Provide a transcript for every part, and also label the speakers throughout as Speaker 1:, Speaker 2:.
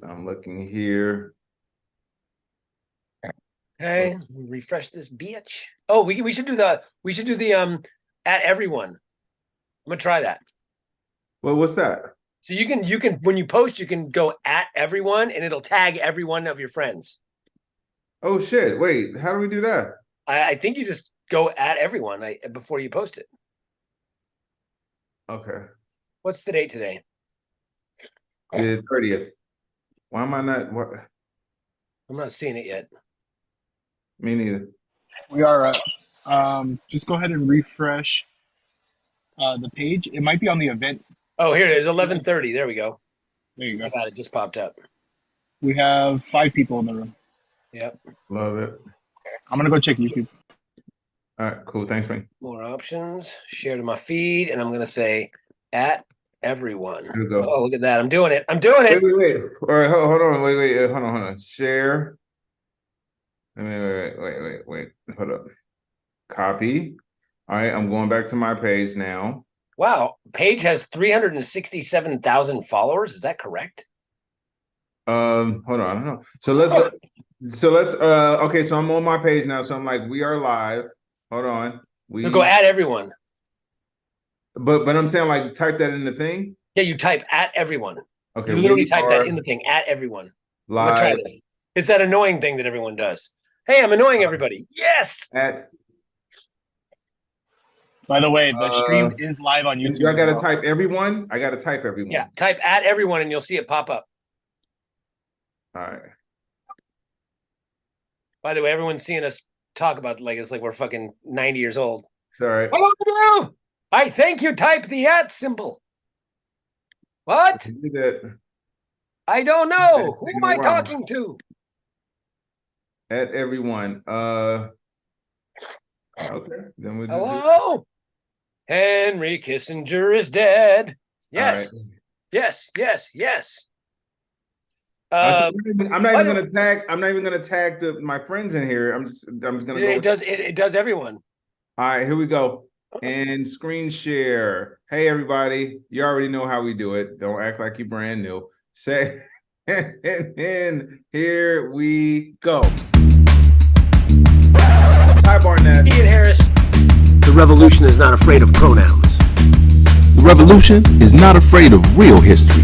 Speaker 1: I'm looking here.
Speaker 2: Okay, refresh this bitch. Oh, we should do the at everyone. I'm gonna try that.
Speaker 1: Well, what's that?
Speaker 2: So you can when you post, you can go at everyone and it'll tag every one of your friends.
Speaker 1: Oh shit! Wait, how do we do that?
Speaker 2: I think you just go at everyone before you post it.
Speaker 1: Okay,
Speaker 2: What's the date today?
Speaker 1: the 30th. Why am I not? What?
Speaker 2: I'm not seeing it yet.
Speaker 1: Me neither.
Speaker 3: We are. Just go ahead and refresh the page. It might be on the event.
Speaker 2: Oh, here it is, 11:30. There we go.
Speaker 3: There you
Speaker 2: I
Speaker 3: go.
Speaker 2: got it. Just popped up.
Speaker 3: We have 5 people in the room.
Speaker 2: Yep.
Speaker 1: Love it.
Speaker 3: I'm gonna go check YouTube.
Speaker 1: All right, cool. Thanks, man.
Speaker 2: More options. Share to my feed, and I'm gonna say at everyone.
Speaker 1: Here we go.
Speaker 2: Oh, look at that! I'm doing it. I'm doing it.
Speaker 1: Wait. All right, hold on. Wait. Hold on. Share. Wait. Hold up. Copy. All right, I'm going back to my page now.
Speaker 2: Wow, page has 367,000 followers. Is that correct?
Speaker 1: Hold on. I don't know. So let's go. So let's. Okay. So I'm on my page now. So I'm like, we are live. Hold on.
Speaker 2: So go at everyone.
Speaker 1: But I'm saying, like, type that in the thing.
Speaker 2: Yeah, you type at everyone.
Speaker 1: Okay.
Speaker 2: You literally type that in the thing at everyone. I'm gonna try
Speaker 1: Live
Speaker 2: this. It's that annoying thing that everyone does. Hey, I'm annoying everybody. Yes.
Speaker 1: at.
Speaker 3: By the way, the stream is live on YouTube.
Speaker 1: Do I gotta type everyone? I gotta type everyone.
Speaker 2: Yeah, type at everyone and you'll see it pop up.
Speaker 1: All right.
Speaker 2: By the way, everyone's seeing us talk about it's like we're fucking 90 years old.
Speaker 1: Sorry.
Speaker 2: Hello, I think you type the at symbol. What?
Speaker 1: Do that
Speaker 2: I don't know. Who am I talking to?
Speaker 1: at everyone. Okay. Then we'll just
Speaker 2: Hello? Henry Kissinger is dead. Yes.
Speaker 1: Right.
Speaker 2: Yes.
Speaker 1: I'm not even gonna tag. I'm not even gonna tag my friends in here. I'm just gonna go.
Speaker 2: It does everyone.
Speaker 1: All right, here we go. And screen share. Hey everybody, you already know how we do it. Don't act like you're brand new. Say, and here we go. Ty Barnett.
Speaker 2: Ian Harris. The revolution is not afraid of pronouns.
Speaker 4: The revolution is not afraid of real history.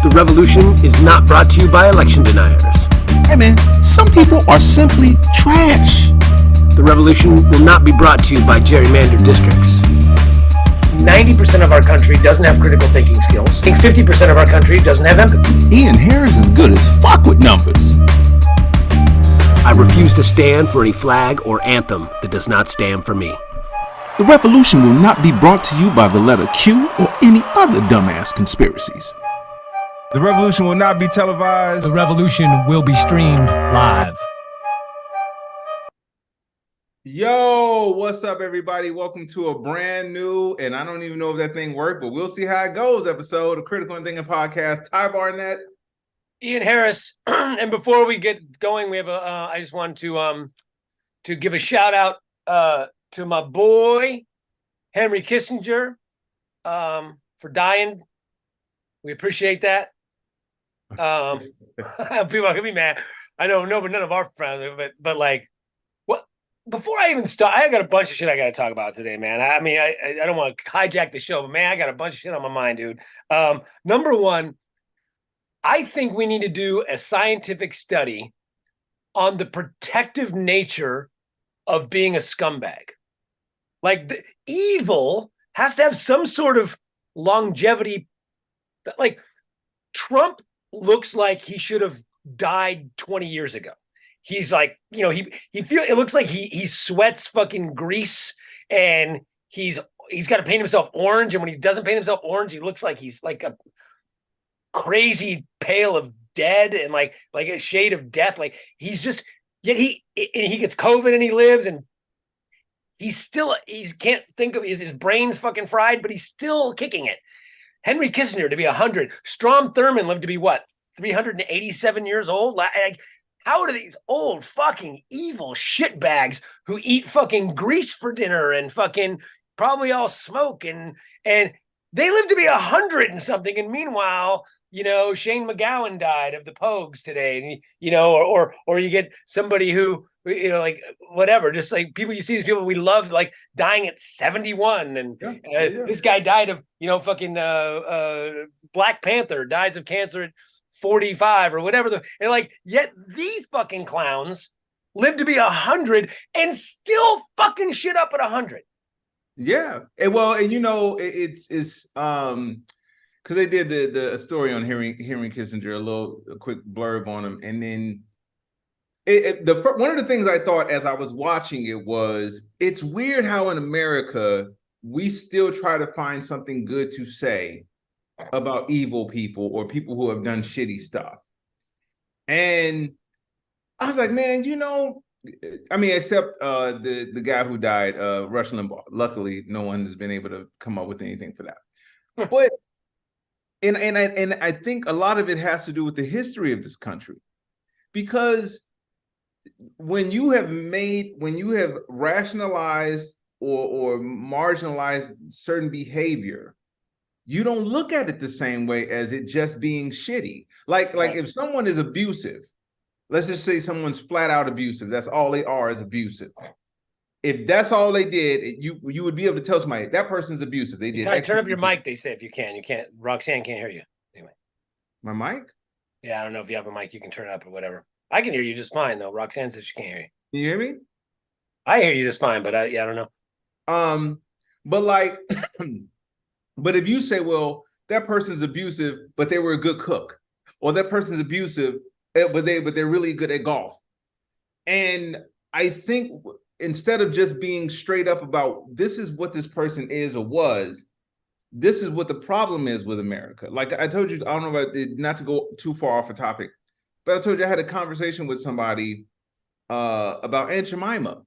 Speaker 2: The revolution is not brought to you by election deniers.
Speaker 4: Hey man, some people are simply trash.
Speaker 2: The revolution will not be brought to you by gerrymandered districts. 90% of our country doesn't have critical thinking skills. I think 50% of our country doesn't have empathy.
Speaker 4: Ian Harris is good as fuck with numbers.
Speaker 2: I refuse to stand for any flag or anthem that does not stand for me.
Speaker 4: The revolution will not be brought to you by the letter Q or any other dumbass conspiracies.
Speaker 5: The revolution will not be televised.
Speaker 6: The revolution will be streamed live.
Speaker 1: Yo, what's up, everybody? Welcome to a brand new, and I don't even know if that thing worked, but we'll see how it goes, episode of Critical Thinking Podcast. Ty Barnett.
Speaker 2: Ian Harris. And before we get going, we have I just wanted to give a shout out to my boy, Henry Kissinger, for dying. We appreciate that. People are gonna be mad. I don't know, but none of our friends, but like, what? Before I even start, I got a bunch of shit I got to talk about today, man. I mean, I don't want to hijack the show, but man, I got a bunch of shit on my mind, dude. Number one, I think we need to do a scientific study on the protective nature of being a scumbag. Like, the evil has to have some sort of longevity. Like, Trump looks like he should have died 20 years ago. He's like, it looks like he sweats fucking grease, and he's got to paint himself orange. And when he doesn't paint himself orange, he looks like he's like a crazy pale of dead and like a shade of death. Like, he's just, yet he gets COVID and he lives, and he can't think of his brain's fucking fried, but he's still kicking it. Henry Kissinger to be 100. Strom Thurmond lived to be what? 387 years old? Like, how do these old fucking evil shitbags who eat fucking grease for dinner and fucking probably all smoke and they live to be 100 and something, and meanwhile Shane McGowan died of the Pogues today, and or you get somebody who like whatever, just like people you see these people we love like dying at 71, and this guy died of fucking Black Panther dies of cancer at 45 or whatever, and like yet these fucking clowns live to be 100 and still fucking shit up at 100.
Speaker 1: Yeah, and it's because they did the story on Henry Kissinger, a quick blurb on him, and then one of the things I thought as I was watching it was it's weird how in America we still try to find something good to say about evil people or people who have done shitty stuff, and I was like, man, except the guy who died, Rush Limbaugh. Luckily, no one has been able to come up with anything for that. But and I think a lot of it has to do with the history of this country, because when you have rationalized or marginalized certain behavior, you don't look at it the same way as it just being shitty. Like if someone is abusive, let's just say someone's flat out abusive. That's all they are, is abusive. If that's all they did, you would be able to tell somebody that person's abusive. They did.
Speaker 2: Turn up your mic. They say if you can, you can't. Roxanne can't hear you. Anyway,
Speaker 1: my mic.
Speaker 2: Yeah, I don't know if you have a mic. You can turn it up or whatever. I can hear you just fine though. Roxanne says she can't hear you.
Speaker 1: Can you hear me?
Speaker 2: I hear you just fine, but I don't know.
Speaker 1: But like, but if you say, well, that person's abusive, but they were a good cook, or that person's abusive, but they're really good at golf, and I think instead of just being straight up about this is what this person is or was, this is what the problem is with America. Like I told you, I don't know about it, not to go too far off the topic, but I told you I had a conversation with somebody about Aunt Jemima,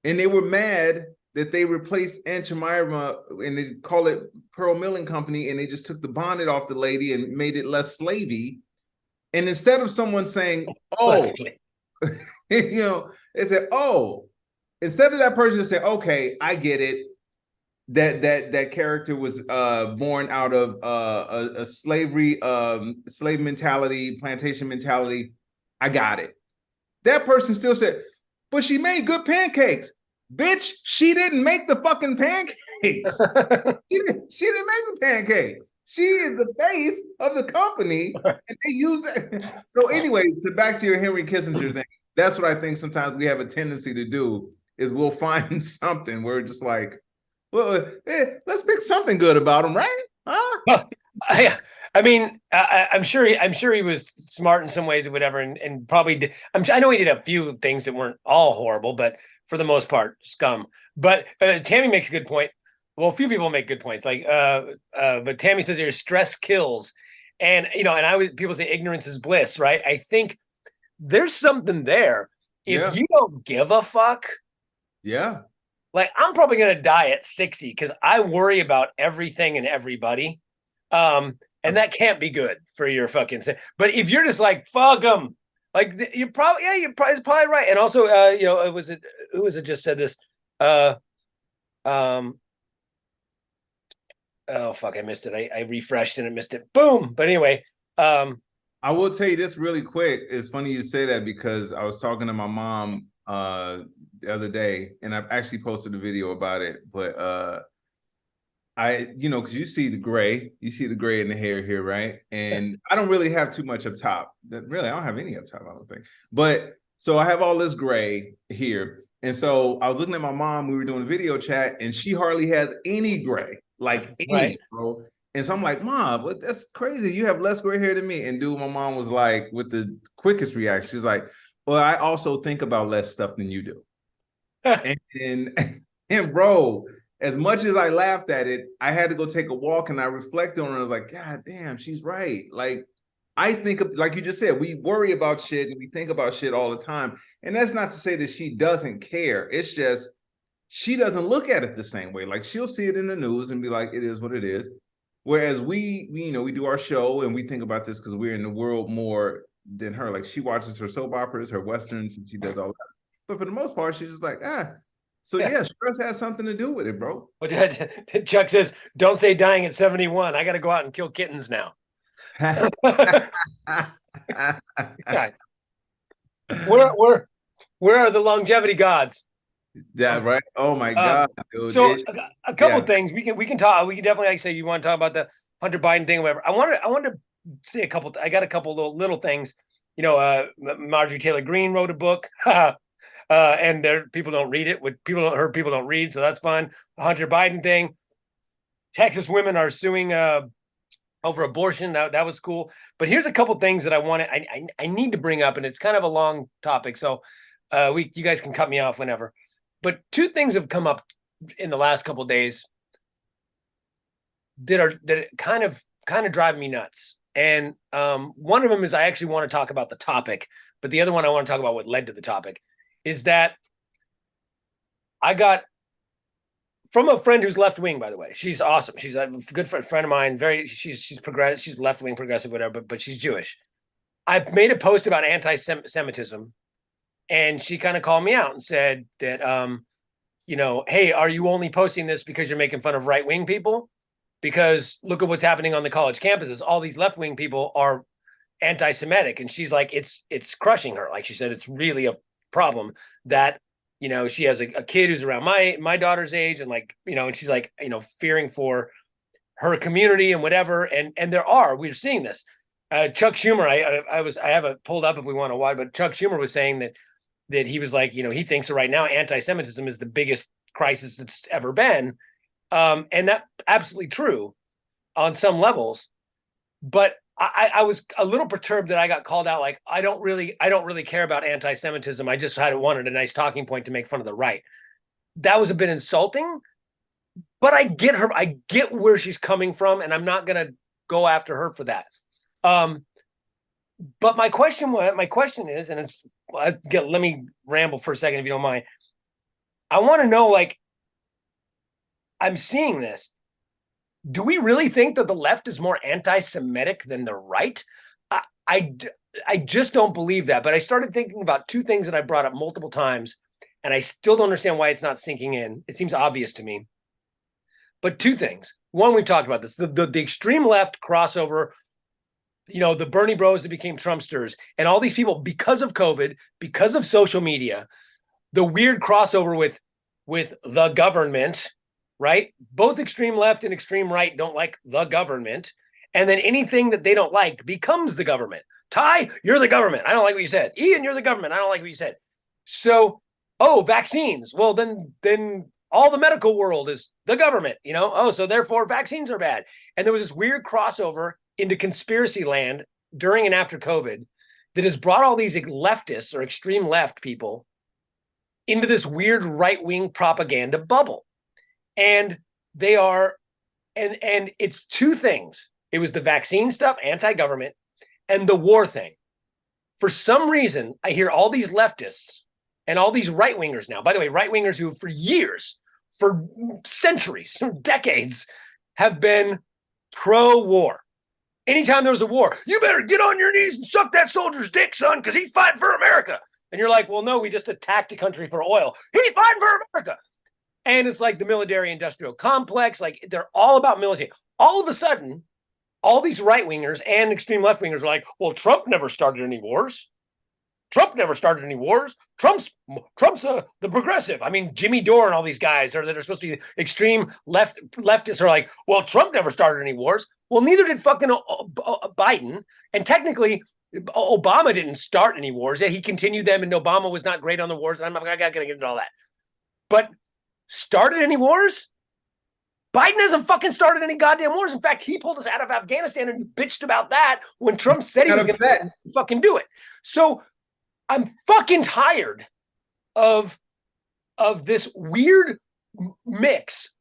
Speaker 1: and they were mad that they replaced Aunt Jemima and they call it Pearl Milling Company, and they just took the bonnet off the lady and made it less slavey. And instead of someone saying, oh, they said, oh, instead of that person to say, okay, I get it, that character was born out of a slavery, slave mentality, plantation mentality, I got it. That person still said, but she made good pancakes. Bitch, she didn't make the fucking pancakes. she didn't make the pancakes. She is the face of the company, and they use that. So anyway, back to your Henry Kissinger thing, that's what I think sometimes we have a tendency to do, is we'll find something where we're just like, well, let's pick something good about him, right? Huh?
Speaker 2: I mean, I'm sure he was smart in some ways or whatever, and probably did. I know he did a few things that weren't all horrible, but for the most part, scum. But Tammy makes a good point. Well, a few people make good points. Like, but Tammy says your stress kills, and people say ignorance is bliss, right? I think there's something there. If you don't give a fuck, like I'm probably gonna die at 60 because I worry about everything and everybody, and that can't be good for your fucking. But if you're just like fuck them, like you're probably right. And also, who was it just said this? Oh fuck, I missed it. I refreshed and I missed it. Boom. But anyway,
Speaker 1: I will tell you this really quick. It's funny you say that because I was talking to my mom the other day, and I've actually posted a video about it. But because you see the gray in the hair here, right? And I don't really have too much up top. Really, I don't have any up top, I don't think. But so I have all this gray here. And so I was looking at my mom, we were doing a video chat, and she hardly has any gray, like any, right, bro. And so I'm like, Mom, but that's crazy. You have less gray hair than me. And dude, my mom was like, with the quickest reaction, she's like, well, I also think about less stuff than you do. and bro, as much as I laughed at it, I had to go take a walk and I reflected on it. I was like, God damn, she's right. Like, I think, like you just said, we worry about shit and we think about shit all the time. And that's not to say that she doesn't care. It's just, she doesn't look at it the same way. Like, she'll see it in the news and be like, it is what it is. Whereas we do our show and we think about this because we're in the world more than her. Like, she watches her soap operas, her Westerns, and she does all that. But for the most part, she's just like, So yeah, stress has something to do with it, bro.
Speaker 2: Chuck says, don't say dying at 71. I got to go out and kill kittens now. God. Where are the longevity gods?
Speaker 1: Yeah, right. Oh my God, dude.
Speaker 2: So a couple
Speaker 1: yeah.
Speaker 2: things we can talk. We can definitely, like, say, you want to talk about the Hunter Biden thing, or whatever. I wanted to say a couple. I got a couple little things. You know, Marjorie Taylor Greene wrote a book, and there people don't read it. What people don't read, so that's fun. The Hunter Biden thing. Texas women are suing over abortion. That was cool. But here's a couple things that I need to bring up, and it's kind of a long topic, so you guys can cut me off whenever. But two things have come up in the last couple of days that kind of drive me nuts. And one of them is I actually want to talk about the topic, but the other one I want to talk about what led to the topic is that I got from a friend who's left wing, by the way. She's awesome. She's a good friend of mine. She's progressive. She's left wing, progressive, whatever. But she's Jewish. I made a post about anti-Semitism, and she kind of called me out and said that, you know, hey, are you only posting this because you're making fun of right wing people? Because look at what's happening on the college campuses. All these left wing people are anti-Semitic, and she's like, it's crushing her. Like she said, it's really a problem that, you know, she has a kid who's around my daughter's age, and like, you know, and she's like, you know, fearing for her community and whatever. And we're seeing this. Chuck Schumer, I have it pulled up if we want to watch, but Chuck Schumer was saying that he was like, you know, he thinks that right now anti-Semitism is the biggest crisis that's ever been. And that's absolutely true on some levels. But I was a little perturbed that I got called out. Like, I don't really care about anti-Semitism. I just wanted a nice talking point to make fun of the right. That was a bit insulting, but I get her. I get where she's coming from, and I'm not going to go after her for that. But my question is, and let me ramble for a second, if you don't mind. I want to know, like, I'm seeing this. Do we really think that the left is more anti-Semitic than the right? I just don't believe that. But I started thinking about two things that I brought up multiple times, and I still don't understand why it's not sinking in. It seems obvious to me. But two things. One, we've talked about this. The extreme left crossover, you know, the Bernie bros that became Trumpsters, and all these people, because of COVID, because of social media, the weird crossover with the government, right? Both extreme left and extreme right don't like the government. And then anything that they don't like becomes the government. Ty, you're the government. I don't like what you said. Ian, you're the government. I don't like what you said. So, vaccines. Well, then all the medical world is the government, you know? Oh, so therefore vaccines are bad. And there was this weird crossover into conspiracy land during and after COVID that has brought all these leftists or extreme left people into this weird right-wing propaganda bubble. And they are, and it's two things. It was the vaccine stuff, anti-government, and the war thing. For some reason, I hear all these leftists and all these right-wingers now, by the way, right-wingers who for years, for centuries, for decades, have been pro-war. Anytime there was a war, you better get on your knees and suck that soldier's dick, son, because he's fighting for America. And you're like, well, no, we just attacked a country for oil. He's fighting for America. And it's like the military-industrial complex. Like, they're all about military. All of a sudden, all these right-wingers and extreme left-wingers are like, well, Trump never started any wars. Trump never started any wars. Trump's the progressive. I mean, Jimmy Dore and all these guys that are supposed to be extreme leftists are like, well, Trump never started any wars. Well, neither did fucking Biden. And technically, Obama didn't start any wars. Yeah, he continued them, and Obama was not great on the wars. And I'm not going to get into all that. But started any wars? Biden hasn't fucking started any goddamn wars. In fact, he pulled us out of Afghanistan and bitched about that when Trump said he was going to fucking do it. So I'm fucking tired of this weird mix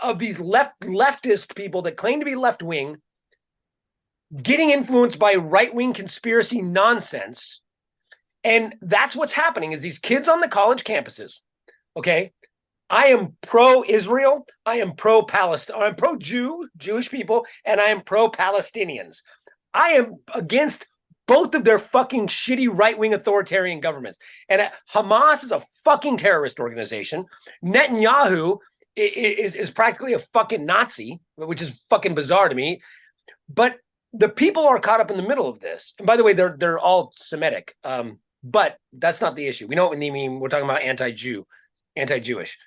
Speaker 2: of these leftist people that claim to be left wing getting influenced by right wing conspiracy nonsense. And that's what's happening is these kids on the college campuses. Okay. I am pro-Israel. I am pro-Palestine. I'm pro-Jewish people, and I am pro-Palestinians. I am against both of their fucking shitty right-wing authoritarian governments. And Hamas is a fucking terrorist organization. Netanyahu is practically a fucking Nazi, which is fucking bizarre to me. But the people are caught up in the middle of this. And by the way, they're all Semitic. But that's not the issue. We know what we mean. We're talking about anti-Jew, anti-Jewish.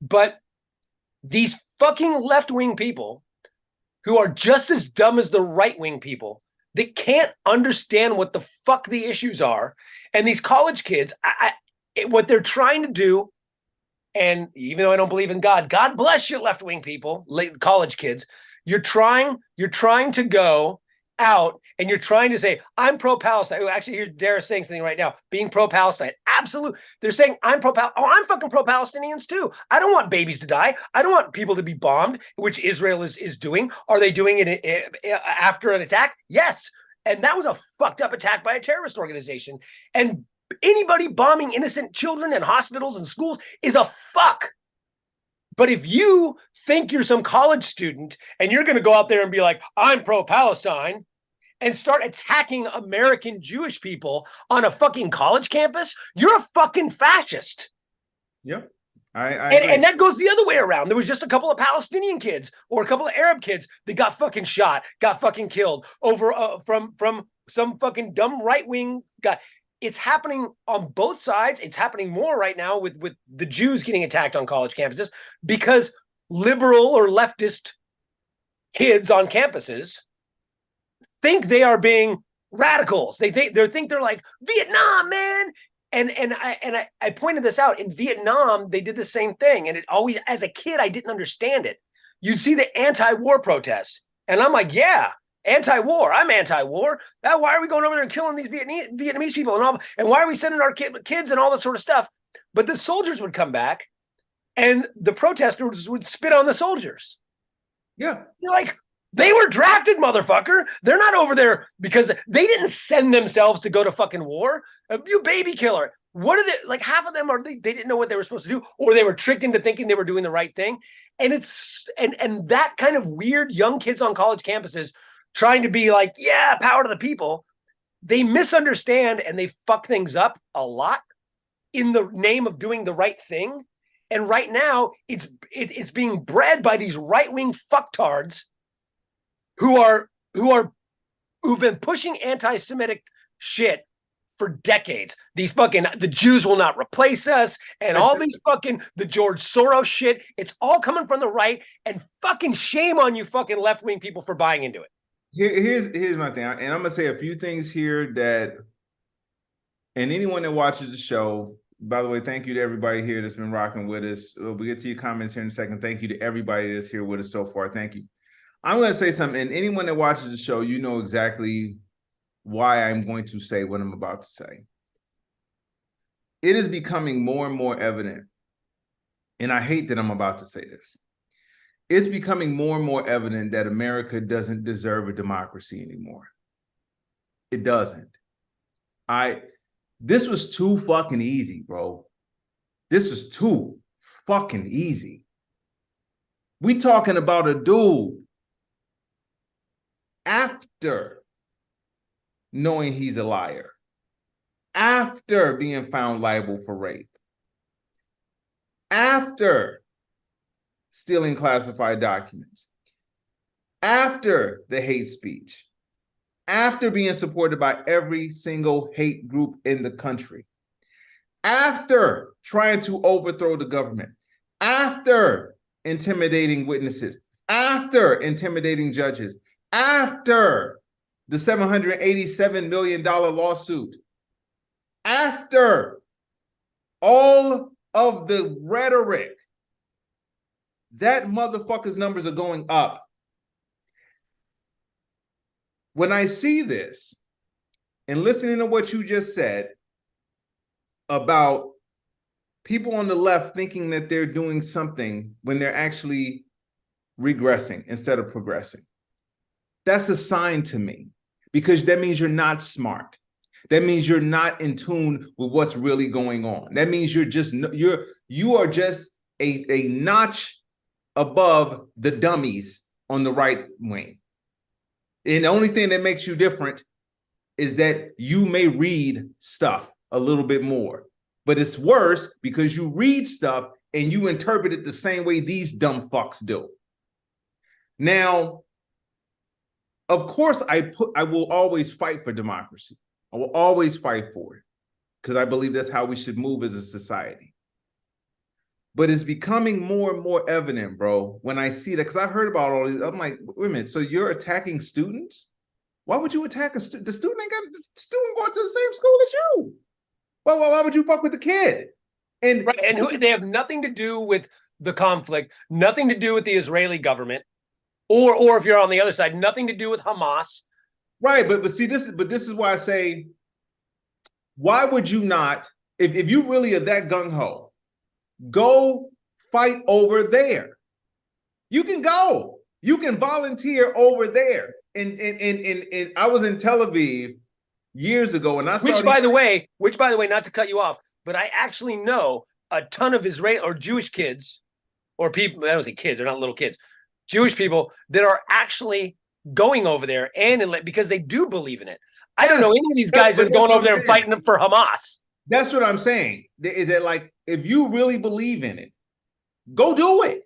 Speaker 2: But these fucking left-wing people who are just as dumb as the right-wing people that can't understand what the fuck the issues are. And these college kids, what they're trying to do, and even though I don't believe in God, God bless you, left-wing people, college kids, you're trying to go out and you're trying to say, I'm pro-Palestine. Actually, here's Dara saying something right now, being pro-Palestine. Absolutely. They're saying, I'm pro-Palestine. Oh, I'm fucking pro-Palestinians too. I don't want babies to die. I don't want people to be bombed, which Israel is doing. Are they doing it after an attack? Yes. And that was a fucked up attack by a terrorist organization. And anybody bombing innocent children and hospitals and schools is a fuck. But if you think you're some college student and you're going to go out there and be like, I'm pro-Palestine, and start attacking American Jewish people on a fucking college campus, you're a fucking fascist.
Speaker 1: Yep.
Speaker 2: And that goes the other way around. There was just a couple of Palestinian kids or a couple of Arab kids that got fucking shot, got fucking killed over from some fucking dumb right-wing guy. It's happening on both sides. It's happening more right now with the Jews getting attacked on college campuses because liberal or leftist kids on campuses think they are being radicals. They think they're like Vietnam, man. And I pointed this out. In Vietnam, they did the same thing. And it always, as a kid, I didn't understand it. You'd see the anti-war protests. And I'm like, yeah, anti-war. I'm anti-war. Why are we going over there and killing these Vietnamese people and all? And why are we sending our kids and all this sort of stuff? But the soldiers would come back and the protesters would spit on the soldiers.
Speaker 1: Yeah.
Speaker 2: You're like, they were drafted, motherfucker. They're not over there because they didn't send themselves to go to fucking war. You baby killer. What are they like? Half of them are they didn't know what they were supposed to do, or they were tricked into thinking they were doing the right thing. And it's and that kind of weird young kids on college campuses trying to be like, yeah, power to the people. They misunderstand and they fuck things up a lot in the name of doing the right thing. And right now, it's being bred by these right-wing fucktards who've been pushing anti-Semitic shit for decades. The Jews will not replace us, and all these fucking the George Soros shit. It's all coming from the right, and fucking shame on you, fucking left-wing people for buying into it.
Speaker 1: Here's my thing, and I'm gonna say a few things here that, and anyone that watches the show. By the way, thank you to everybody here that's been rocking with us. We'll get to your comments here in a second. Thank you to everybody that's here with us so far. Thank you. I'm going to say something, and anyone that watches the show, you know exactly why I'm going to say what I'm about to say. It is becoming more and more evident, and I hate that I'm about to say this. It's becoming more and more evident that America doesn't deserve a democracy anymore. It doesn't. This was too fucking easy, bro. This is too fucking easy. We talking about a dude after knowing he's a liar, after being found liable for rape, after stealing classified documents, after the hate speech, after being supported by every single hate group in the country, after trying to overthrow the government, after intimidating witnesses, after intimidating judges, after the $787 million lawsuit, after all of the rhetoric, that motherfucker's numbers are going up. When I see this and listening to what you just said about people on the left thinking that they're doing something when they're actually regressing instead of progressing, that's a sign to me, because that means you're not smart. That means you're not in tune with what's really going on. That means you are just a notch above the dummies on the right wing. And the only thing that makes you different is that you may read stuff a little bit more, but it's worse because you read stuff and you interpret it the same way these dumb fucks do. Now, of course, I will always fight for democracy. I will always fight for it because I believe that's how we should move as a society. But it's becoming more and more evident, bro, when I see that, because I've heard about all these. I'm like, wait a minute, so you're attacking students? Why would you attack a student? The student ain't got the student going to the same school as you. Why would you fuck with the kid? And
Speaker 2: right, and they have nothing to do with the conflict, nothing to do with the Israeli government, or if you're on the other side, nothing to do with Hamas.
Speaker 1: Right, but see, this is why I say, why would you not, if you really are that gung-ho, go fight over there. You can go. You can volunteer over there. And I was in Tel Aviv years ago, and I saw
Speaker 2: which by the way, not to cut you off, but I actually know a ton of Israeli or Jewish kids, or people. I don't say kids; they're not little kids. Jewish people that are actually going over there because they do believe in it. I don't know any of these guys that are going over there and fighting for Hamas.
Speaker 1: That's what I'm saying. Is that like, if you really believe in it, go do it.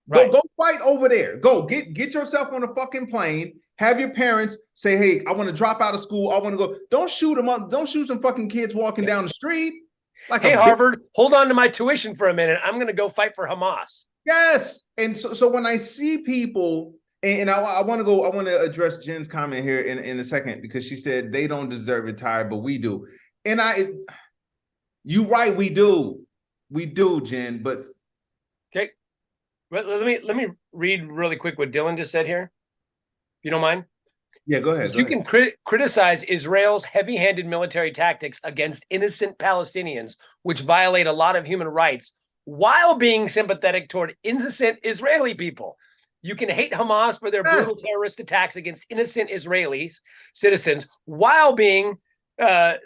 Speaker 1: Right. Go fight over there. Go get yourself on a fucking plane. Have your parents say, "Hey, I want to drop out of school. I want to go." Don't shoot them up. Don't shoot some fucking kids walking down the street. Like,
Speaker 2: hey, Harvard, hold on to my tuition for a minute. I'm going to go fight for Hamas.
Speaker 1: Yes. And so when I see people, and I want to address Jen's comment here in a second, because she said they don't deserve it, Ty, but we do. And you right, we do, Jen. But
Speaker 2: okay, let me read really quick what Dylan just said here, if you don't mind.
Speaker 1: Yeah, go ahead.
Speaker 2: You can criticize Israel's heavy-handed military tactics against innocent Palestinians, which violate a lot of human rights, while being sympathetic toward innocent Israeli people. You can hate Hamas for their brutal terrorist attacks against innocent Israeli citizens, while being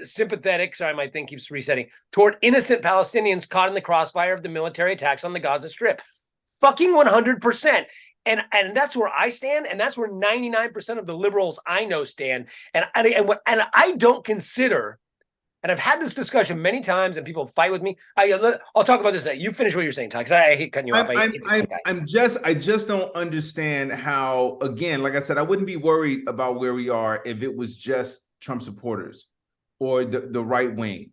Speaker 2: sympathetic, sorry, my thing keeps resetting, toward innocent Palestinians caught in the crossfire of the military attacks on the Gaza Strip. Fucking 100%. And that's where I stand, and that's where 99% of the liberals I know stand. And I don't consider, and I've had this discussion many times, and people fight with me. I'll talk about this. You finish what you're saying, Ty, because I hate cutting you off.
Speaker 1: I just don't understand how. Again, like I said, I wouldn't be worried about where we are if it was just Trump supporters or the right wing.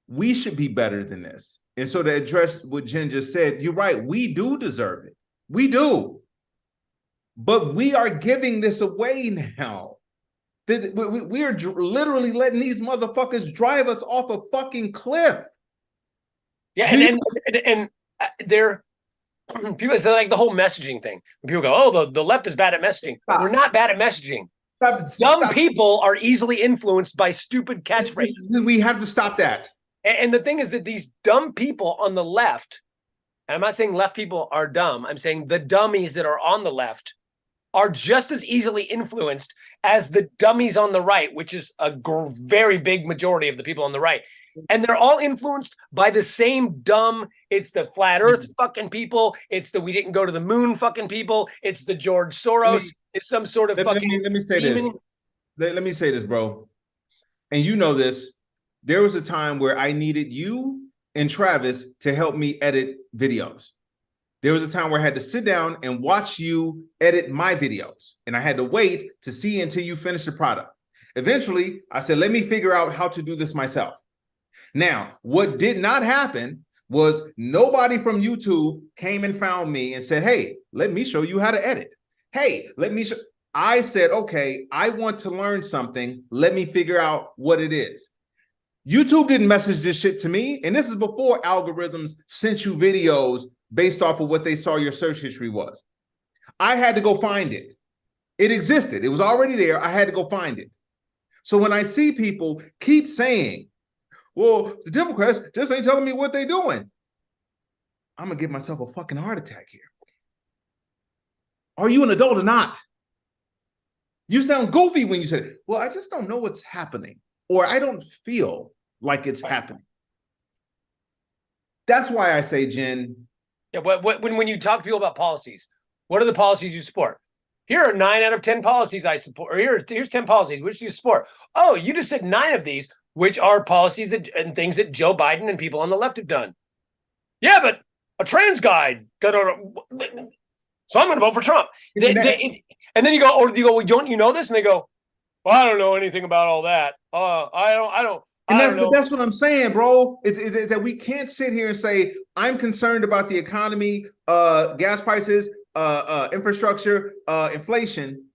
Speaker 1: We should be better than this. And so to address what Jen just said, you're right. We do deserve it. We do. But we are giving this away now. We are literally letting these motherfuckers drive us off a fucking cliff.
Speaker 2: Yeah, and they're people. It's like the whole messaging thing. When people go, "Oh, the left is bad at messaging."
Speaker 1: Stop.
Speaker 2: We're not bad at messaging. Dumb people are easily influenced by stupid catchphrases.
Speaker 1: We have to stop that.
Speaker 2: And the thing is that these dumb people on the left, and I'm not saying left people are dumb. I'm saying the dummies that are on the left are just as easily influenced as the dummies on the right, which is a very big majority of the people on the right. And they're all influenced by the same dumb, it's the flat earth fucking people, it's the we didn't go to the moon fucking people, it's the George Soros, it's some sort of fucking
Speaker 1: let me say demon. This. Let me say this, bro. And you know this. There was a time where I needed you and Travis to help me edit videos. There was a time where I had to sit down and watch you edit my videos. And I had to wait to see until you finish the product. Eventually, I said, let me figure out how to do this myself. Now, what did not happen was nobody from YouTube came and found me and said, hey, let me show you how to edit. Hey, let me show. I said, okay, I want to learn something. Let me figure out what it is. YouTube didn't message this shit to me. And this is before algorithms sent you videos based off of what they saw your search history was. I had to go find it. It existed. It was already there. I had to go find it. So when I see people keep saying, well, the Democrats just ain't telling me what they're doing, I'm going to give myself a fucking heart attack here. Are you an adult or not? You sound goofy when you say, well, I just don't know what's happening, or I don't feel like it's happening. That's why I say, Jen.
Speaker 2: Yeah, when you talk to people about policies, what are the policies you support? Here are 9 out of 10 policies I support. Or here's 10 policies. Which do you support? Oh, you just said 9 of these, which are policies and things that Joe Biden and people on the left have done. Yeah, but a trans guy. So I'm going to vote for Trump. And then you go, well, don't you know this? And they go, well, I don't know anything about all that. I don't know.
Speaker 1: That's what I'm saying, bro. It's that we can't sit here and say, I'm concerned about the economy, gas prices, infrastructure, inflation,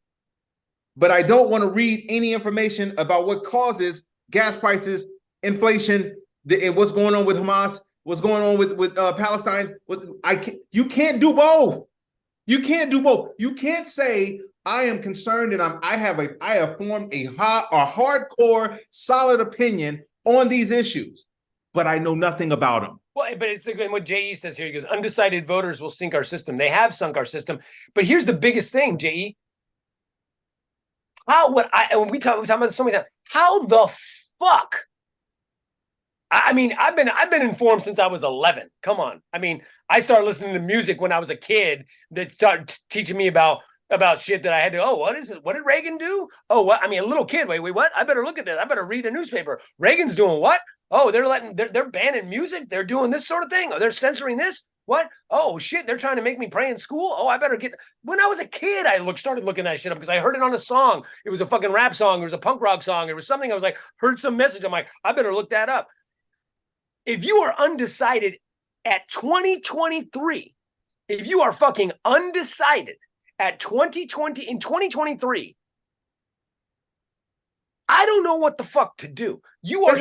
Speaker 1: but I don't want to read any information about what causes gas prices, inflation, and what's going on with Hamas, what's going on with Palestine. You can't do both. You can't do both. You can't say I am concerned and I have formed a hardcore, solid opinion on these issues, but I know nothing about them.
Speaker 2: Well, but it's like what J.E. says here. He goes, undecided voters will sink our system. They have sunk our system. But here's the biggest thing, J.E. When we talk about this so many times, how the fuck? I mean, I've been informed since I was 11. Come on. I mean, I started listening to music when I was a kid that started teaching me about shit that I had to, what is it? What did Reagan do? Oh, what? I mean, a little kid. Wait, what? I better look at this. I better read a newspaper. Reagan's doing what? Oh, they're banning music. They're doing this sort of thing. Oh, they're censoring this. What? Oh, shit. They're trying to make me pray in school. Oh, I better get. When I was a kid, I started looking that shit up because I heard it on a song. It was a fucking rap song. It was a punk rock song. It was something. I was like, heard some message. I'm like, I better look that up. If you are undecided at 2023, if you are fucking undecided at 2023, I don't know what the fuck to do. You are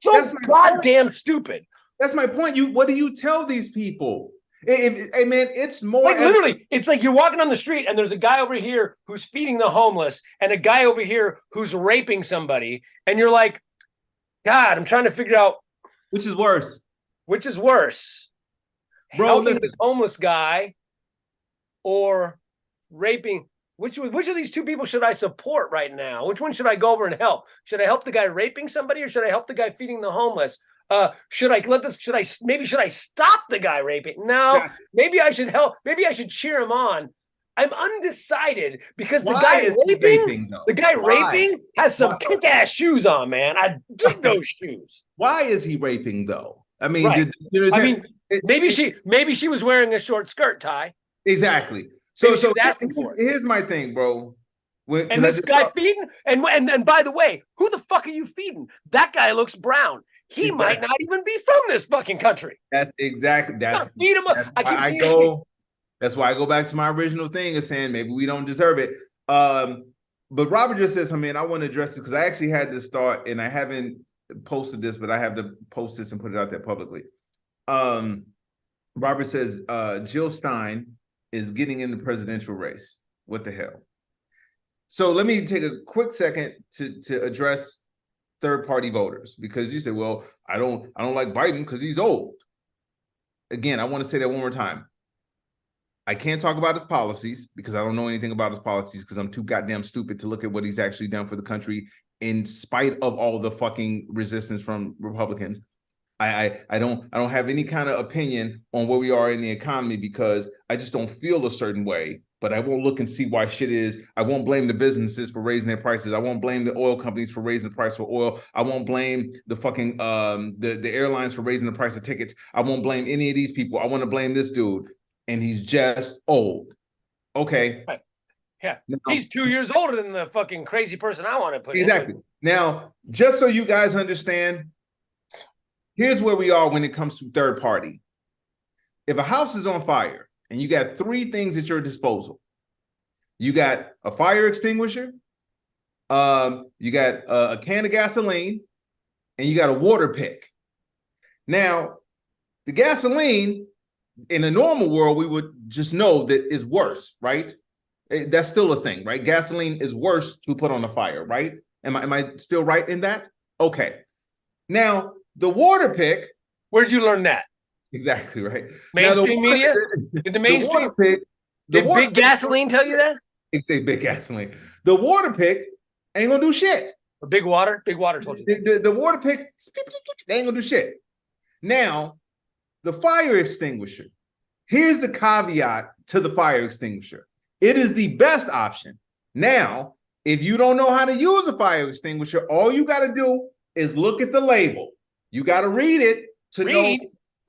Speaker 2: so goddamn stupid.
Speaker 1: That's my point. What do you tell these people? Hey man, it's more
Speaker 2: like literally. It's like you're walking on the street and there's a guy over here who's feeding the homeless and a guy over here who's raping somebody, and you're like, God, I'm trying to figure out
Speaker 1: which is worse.
Speaker 2: Which is worse,
Speaker 1: bro?
Speaker 2: Helping this homeless guy or raping? Which of these two people should I support right now? Which one should I go over and help? Should I help the guy raping somebody or should I help the guy feeding the homeless? Should I stop the guy raping? No, maybe I should help. Maybe I should cheer him on. I'm undecided because the guy raping has some kick-ass shoes on, man. I dig those shoes.
Speaker 1: Why is he raping though? I mean,
Speaker 2: right. Maybe she was wearing a short skirt, Ty.
Speaker 1: Exactly. So here's my thing, bro.
Speaker 2: And this guy feeding, and by the way, who the fuck are you feeding? That guy looks brown. He might not even be from this fucking country.
Speaker 1: That's
Speaker 2: feed him up.
Speaker 1: That's why I go back to my original thing of saying maybe we don't deserve it. But Robert just said something, and I want to address this because I actually had this thought, and I haven't posted this, but I have to post this and put it out there publicly. Robert says Jill Stein is getting in the presidential race. What the hell? So let me take a quick second to address third-party voters, because you say, well, I don't like Biden because he's old. Again, I want to say that one more time. I can't talk about his policies because I don't know anything about his policies because I'm too goddamn stupid to look at what he's actually done for the country in spite of all the fucking resistance from Republicans. I don't have any kind of opinion on where we are in the economy because I just don't feel a certain way, but I won't look and see why shit is. I won't blame the businesses for raising their prices. I won't blame the oil companies for raising the price for oil. I won't blame the fucking the airlines for raising the price of tickets. I won't blame any of these people. I want to blame this dude. And he's just old. Okay.
Speaker 2: Right. Yeah. Now, he's 2 years older than the fucking crazy person I want to put
Speaker 1: exactly. Now, just so you guys understand, here's where we are when it comes to third party. If a house is on fire and you got three things at your disposal, you got a fire extinguisher, you got a can of gasoline, and you got a water pick. Now, the gasoline, in a normal world, we would just know that is worse, right? That's still a thing, right? Gasoline is worse to put on a fire, right? Am I still right in that? Okay. Now, the water pick.
Speaker 2: Where'd you learn that?
Speaker 1: Exactly, right.
Speaker 2: Mainstream media? Did the mainstream? Did Big Gasoline tell you that?
Speaker 1: It's a Big Gasoline. The water pick ain't gonna do shit.
Speaker 2: Big water told you that.
Speaker 1: The water pick, they ain't gonna do shit. Now, the fire extinguisher. Here's the caveat to the fire extinguisher. It is the best option. Now, if you don't know how to use a fire extinguisher, all you got to do is look at the label. You got to read it to know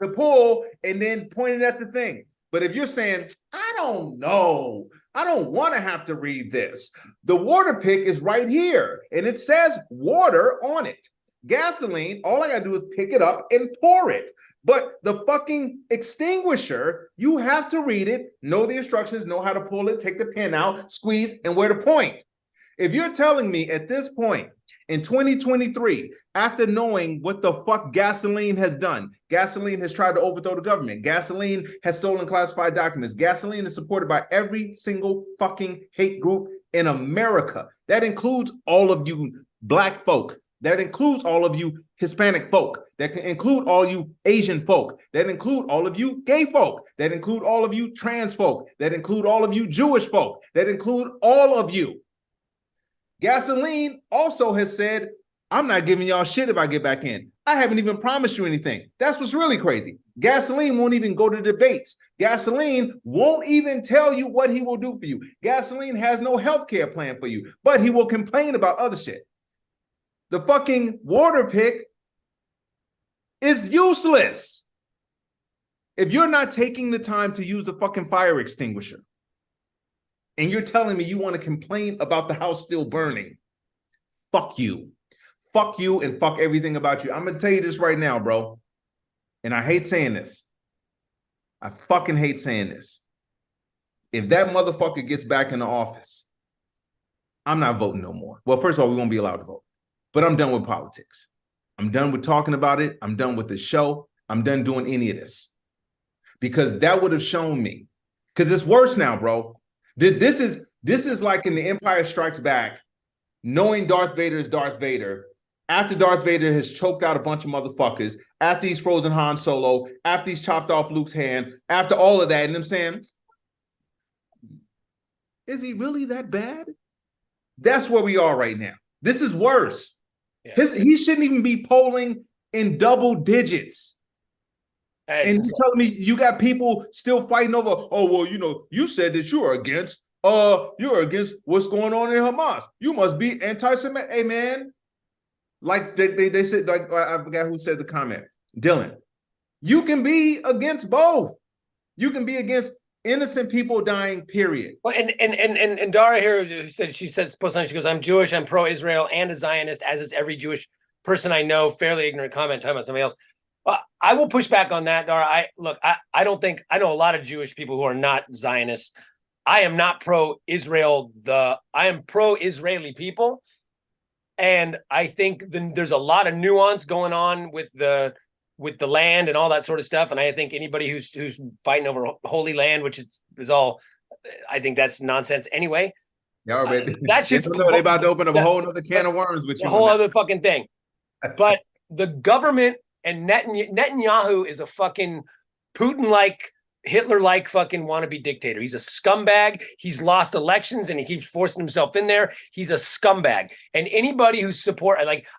Speaker 1: to pull and then point it at the thing. But if you're saying, I don't know, I don't want to have to read this. The water pick is right here, and it says water on it. Gasoline, all I gotta do is pick it up and pour it. But the fucking extinguisher, you have to read it, know the instructions, know how to pull it, take the pin out, squeeze, and where to point. If you're telling me at this point in 2023, after knowing what the fuck gasoline has done, gasoline has tried to overthrow the government, gasoline has stolen classified documents, gasoline is supported by every single fucking hate group in America. That includes all of you black folk. That includes all of you Hispanic folk. That can include all you Asian folk. That include all of you gay folk. That include all of you trans folk. That include all of you Jewish folk. That include all of you. Gasoline also has said, I'm not giving y'all shit if I get back in. I haven't even promised you anything. That's what's really crazy. Gasoline won't even go to debates. Gasoline won't even tell you what he will do for you. Gasoline has no healthcare plan for you, but he will complain about other shit. The fucking water pick is useless. If you're not taking the time to use the fucking fire extinguisher and you're telling me you want to complain about the house still burning, fuck you. Fuck you and fuck everything about you. I'm going to tell you this right now, bro. And I hate saying this. I fucking hate saying this. If that motherfucker gets back in the office, I'm not voting no more. Well, first of all, we won't be allowed to vote. But I'm done with politics. I'm done with talking about it. I'm done with the show. I'm done doing any of this. Because that would have shown me. Because it's worse now, bro. This is like in The Empire Strikes Back, knowing Darth Vader is Darth Vader, after Darth Vader has choked out a bunch of motherfuckers, after he's frozen Han Solo, after he's chopped off Luke's hand, after all of that, and them saying, is he really that bad? That's where we are right now. This is worse. Yeah. He shouldn't even be polling in double digits. And you're telling me you got people still fighting over, oh, well, you know, you said that you're against what's going on in Hamas. You must be anti-Semitic. Hey, man, like they said, like I forgot who said the comment. Dylan, you can be against both. You can be against innocent people dying, period.
Speaker 2: Well, and Dara here said, she goes, I'm Jewish, I'm pro-Israel and a Zionist, as is every Jewish person I know. Fairly ignorant comment, talking about somebody else. I will push back on that, Dara. I don't think, I know a lot of Jewish people who are not Zionists. I am not pro-Israel. I am pro-Israeli people. And I think there's a lot of nuance going on with the land and all that sort of stuff. And I think anybody who's fighting over Holy Land, which is all, I think that's nonsense anyway.
Speaker 1: Yeah, but
Speaker 2: that's just
Speaker 1: they're about to open up a whole other can of worms with you.
Speaker 2: A whole other fucking thing. But the government and Netanyahu is a fucking Putin-like, Hitler-like fucking wannabe dictator. He's a scumbag. He's lost elections and he keeps forcing himself in there. He's a scumbag. And anybody who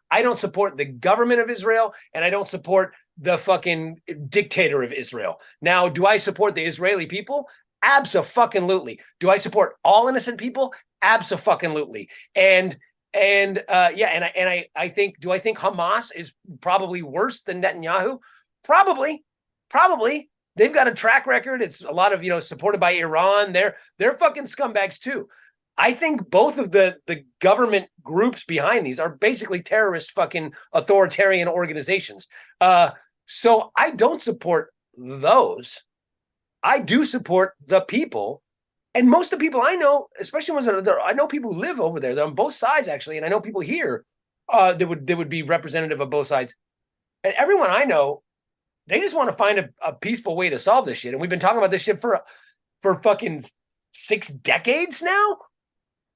Speaker 2: I don't support the government of Israel and I don't support the fucking dictator of Israel. Now, do I support the Israeli people? Abso-fucking-lutely. Do I support all innocent people? Abso-fucking-lutely. And I think, do I think Hamas is probably worse than Netanyahu? Probably. They've got a track record. It's a lot of, supported by Iran. They're fucking scumbags too. I think both of the government groups behind these are basically terrorist fucking authoritarian organizations. So I don't support those. I do support the people. And most of the people I know, especially ones that are there, I know people who live over there. They're on both sides, actually. And I know people here that would be representative of both sides. And everyone I know, they just want to find a peaceful way to solve this shit. And we've been talking about this shit for fucking 6 decades now.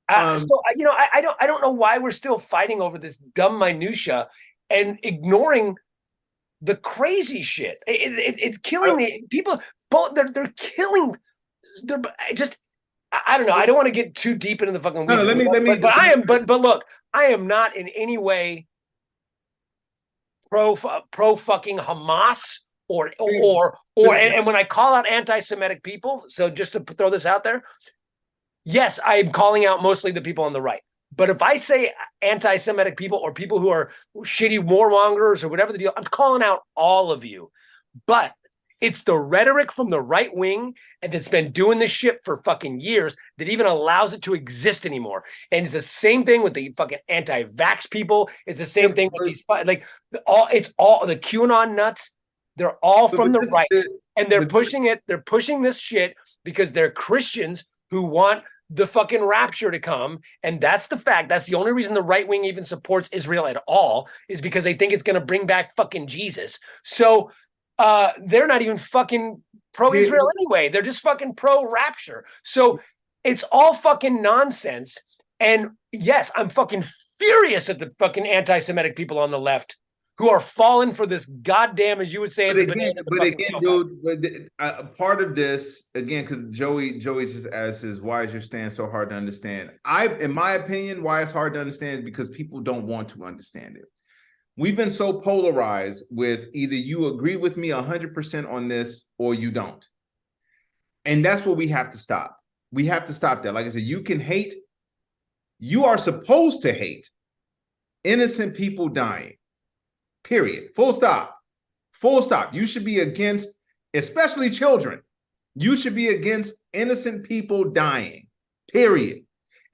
Speaker 2: I don't know why we're still fighting over this dumb minutia and ignoring the crazy shit. It's killing the people. They're killing. I don't know. I don't want to get too deep into the fucking.
Speaker 1: No, let me.
Speaker 2: But look, I am not in any way pro fucking Hamas or and when I call out anti-Semitic people, so just to throw this out there, yes, I'm calling out mostly the people on the right. But if I say anti-Semitic people or people who are shitty warmongers or whatever the deal, I'm calling out all of you. But It's the rhetoric from the right wing and that's been doing this shit for fucking years that even allows it to exist anymore. And it's the same thing with the fucking anti-vax people. It's the same thing with these it's all the QAnon nuts. They're all from the right, and they're pushing it. They're pushing this shit because they're Christians who want the fucking rapture to come. And that's the fact. That's the only reason the right wing even supports Israel at all, is because they think it's going to bring back fucking Jesus. So they're not even fucking pro-Israel anyway. They're just fucking pro-rapture. So it's all fucking nonsense. And yes, I'm fucking furious at the fucking anti-Semitic people on the left who are falling for this goddamn, as you would say,
Speaker 1: dude, part of this, again, because Joey just asks, why is your stance so hard to understand? In my opinion, why it's hard to understand is because people don't want to understand it. We've been so polarized with either you agree with me 100% on this or you don't. And that's what we have to stop. We have to stop that. Like I said, you can hate, you are supposed to hate innocent people dying. Period. Full stop. Full stop. You should be against, especially children. You should be against innocent people dying. Period.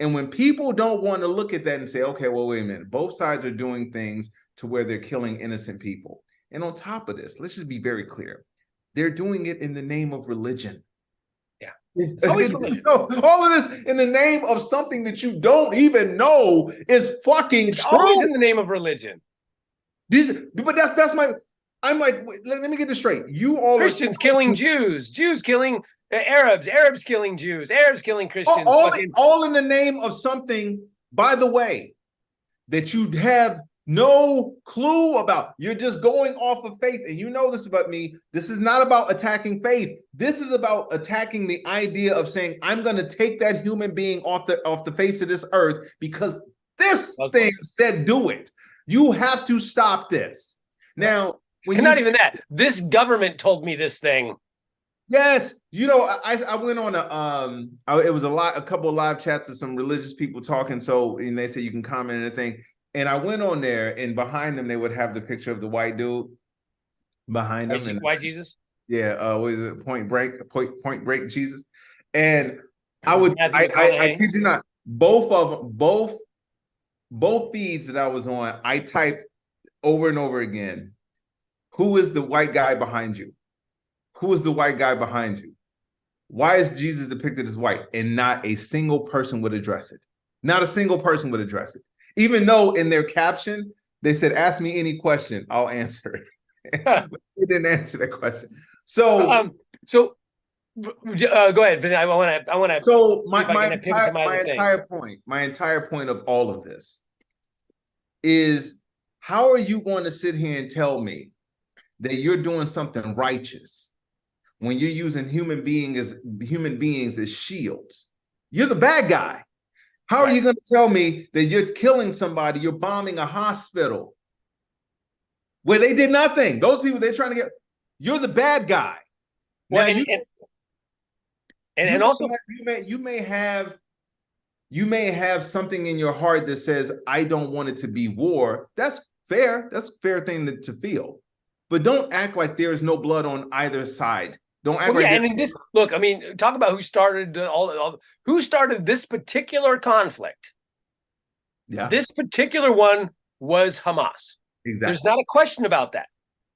Speaker 1: And when people don't want to look at that and say, okay, well, wait a minute, both sides are doing things to where they're killing innocent people. And on top of this, let's just be very clear. They're doing it in the name of religion.
Speaker 2: Yeah.
Speaker 1: All of this in the name of something that you don't even know is fucking true.
Speaker 2: Always in the name of religion.
Speaker 1: But that's my, I'm like, let me get this straight. You all
Speaker 2: Christians killing Jews, Jews killing Arabs, Arabs killing Jews, Arabs killing Christians.
Speaker 1: All in the name of something, by the way, that you have no clue about. You're just going off of faith. And you know this about me. This is not about attacking faith. This is about attacking the idea of saying, I'm going to take that human being off the face of this earth because this thing said do it. You have to stop this. Now,
Speaker 2: and not even that. This government told me this thing.
Speaker 1: Yes, you know, I went on it was a couple of live chats of some religious people talking. So, and they say you can comment and anything. And I went on there, and behind them they would have the picture of the white dude behind them.
Speaker 2: White Jesus.
Speaker 1: Yeah, what is it? Point Break Jesus. And I kid you not, both feeds that I was on, I typed over and over again, who is the white guy behind you? Who is the white guy behind you? Why is Jesus depicted as white? And not a single person would address it. Not a single person would address it. Even though in their caption, they said, ask me any question, I'll answer it. They didn't answer that question. So,
Speaker 2: go ahead, Vinny. I want to.
Speaker 1: So my entire point of all of this is, how are you going to sit here and tell me that you're doing something righteous when you're using human beings as shields? You're the bad guy. How are you going to tell me that you're killing somebody, you're bombing a hospital where they did nothing? Those people they're trying to get, you're the bad guy. Well, now, you may have something in your heart that says, I don't want it to be war. That's fair. That's a fair thing to feel. But don't act like there's no blood on either side. Don't act
Speaker 2: look, I mean, talk about who started who started this particular conflict.
Speaker 1: Yeah.
Speaker 2: This particular one was Hamas.
Speaker 1: Exactly.
Speaker 2: There's not a question about that.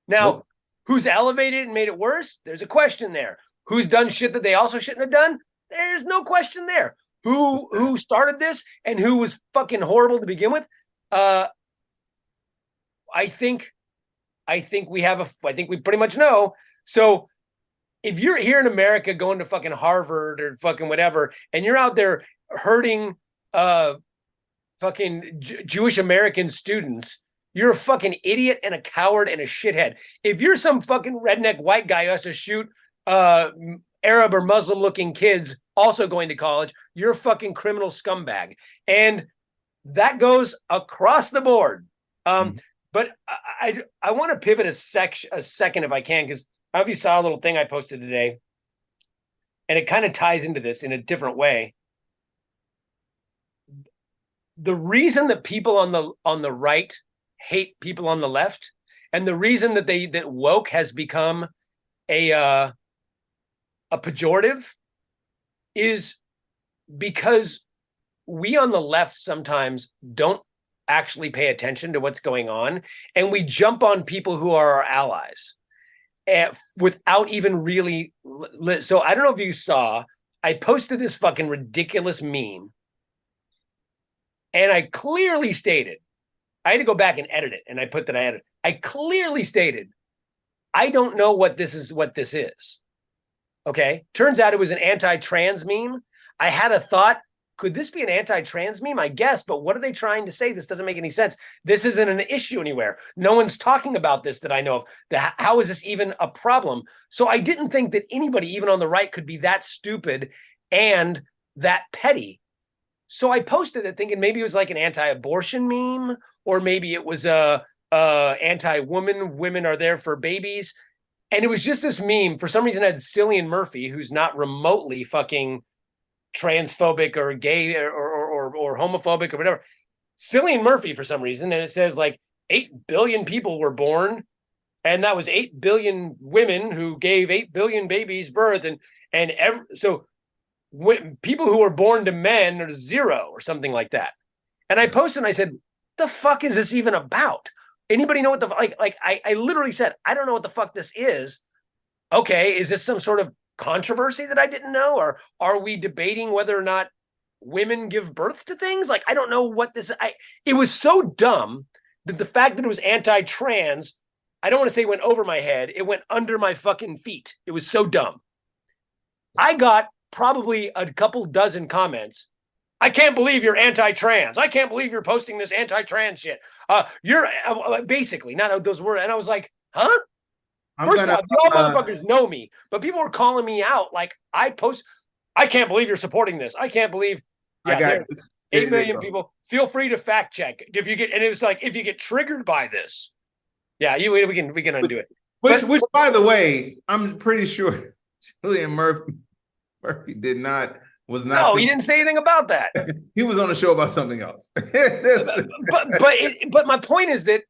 Speaker 2: Now, who's elevated and made it worse? There's a question there. Who's done shit that they also shouldn't have done? There's no question there. Who started this and who was fucking horrible to begin with? I think we pretty much know. So if you're here in America going to fucking Harvard or fucking whatever, and you're out there hurting fucking Jewish American students, you're a fucking idiot and a coward and a shithead. If you're some fucking redneck white guy who has to shoot Arab or Muslim looking kids also going to college, you're a fucking criminal scumbag. And that goes across the board. But I want to pivot a second if I can, because I don't know if you saw a little thing I posted today, and it kind of ties into this in a different way. The reason that people on the right hate people on the left, and the reason that woke has become a pejorative is because we on the left sometimes don't actually pay attention to what's going on, and we jump on people who are our allies without even really. So I don't know if you saw, I posted this fucking ridiculous meme, and I clearly stated, I had to go back and edit it, and I put that I clearly stated, I don't know what this is. Okay, turns out it was an anti-trans meme. I had a thought, could this be an anti-trans meme? I guess, but what are they trying to say? This doesn't make any sense. This isn't an issue anywhere. No one's talking about this that I know of. How is this even a problem? So I didn't think that anybody, even on the right, could be that stupid and that petty. So I posted it thinking maybe it was like an anti-abortion meme, or maybe it was a anti-woman, women are there for babies. And it was just this meme. For some reason, it had Cillian Murphy, who's not remotely fucking transphobic or gay or homophobic or whatever. Cillian Murphy for some reason, and it says like 8 billion people were born, and that was 8 billion women who gave 8 billion babies birth, so people who were born to men are 0 or something like that. And I posted and I said, the fuck is this even about? Anybody know what the I literally said, I don't know what the fuck this is. Okay, is this some sort of controversy that I didn't know, or are we debating whether or not women give birth to things? Like, I don't know what this. It was so dumb that the fact that it was anti-trans, I don't want to say went over my head. It went under my fucking feet. It was so dumb. I got probably a couple dozen comments. I can't believe you're anti-trans. I can't believe you're posting this anti-trans shit. You're basically not those words. And I was like, huh? First off, y'all motherfuckers know me, but people were calling me out. Like, I can't believe you're supporting this. I can't believe. Yeah,
Speaker 1: I got
Speaker 2: 8 million people. Feel free to fact check if you get. And it was like, if you get triggered by this, yeah, we can undo it.
Speaker 1: Which, by the way, I'm pretty sure Cillian Murphy was not.
Speaker 2: No, he didn't say anything about that.
Speaker 1: He was on a show about something else.
Speaker 2: but my point is that.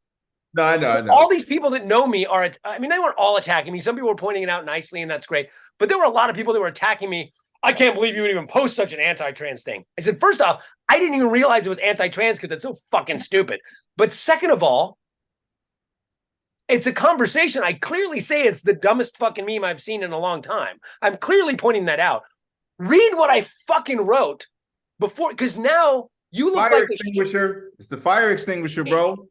Speaker 1: No, I know.
Speaker 2: All these people that know me are, I mean, they weren't all attacking me. Some people were pointing it out nicely, and that's great. But there were a lot of people that were attacking me. I can't believe you would even post such an anti-trans thing. I said, first off, I didn't even realize it was anti-trans because that's so fucking stupid. But second of all, it's a conversation. I clearly say it's the dumbest fucking meme I've seen in a long time. I'm clearly pointing that out. Read what I fucking wrote before, because now you look
Speaker 1: fire
Speaker 2: like
Speaker 1: extinguisher. It's the fire extinguisher, bro.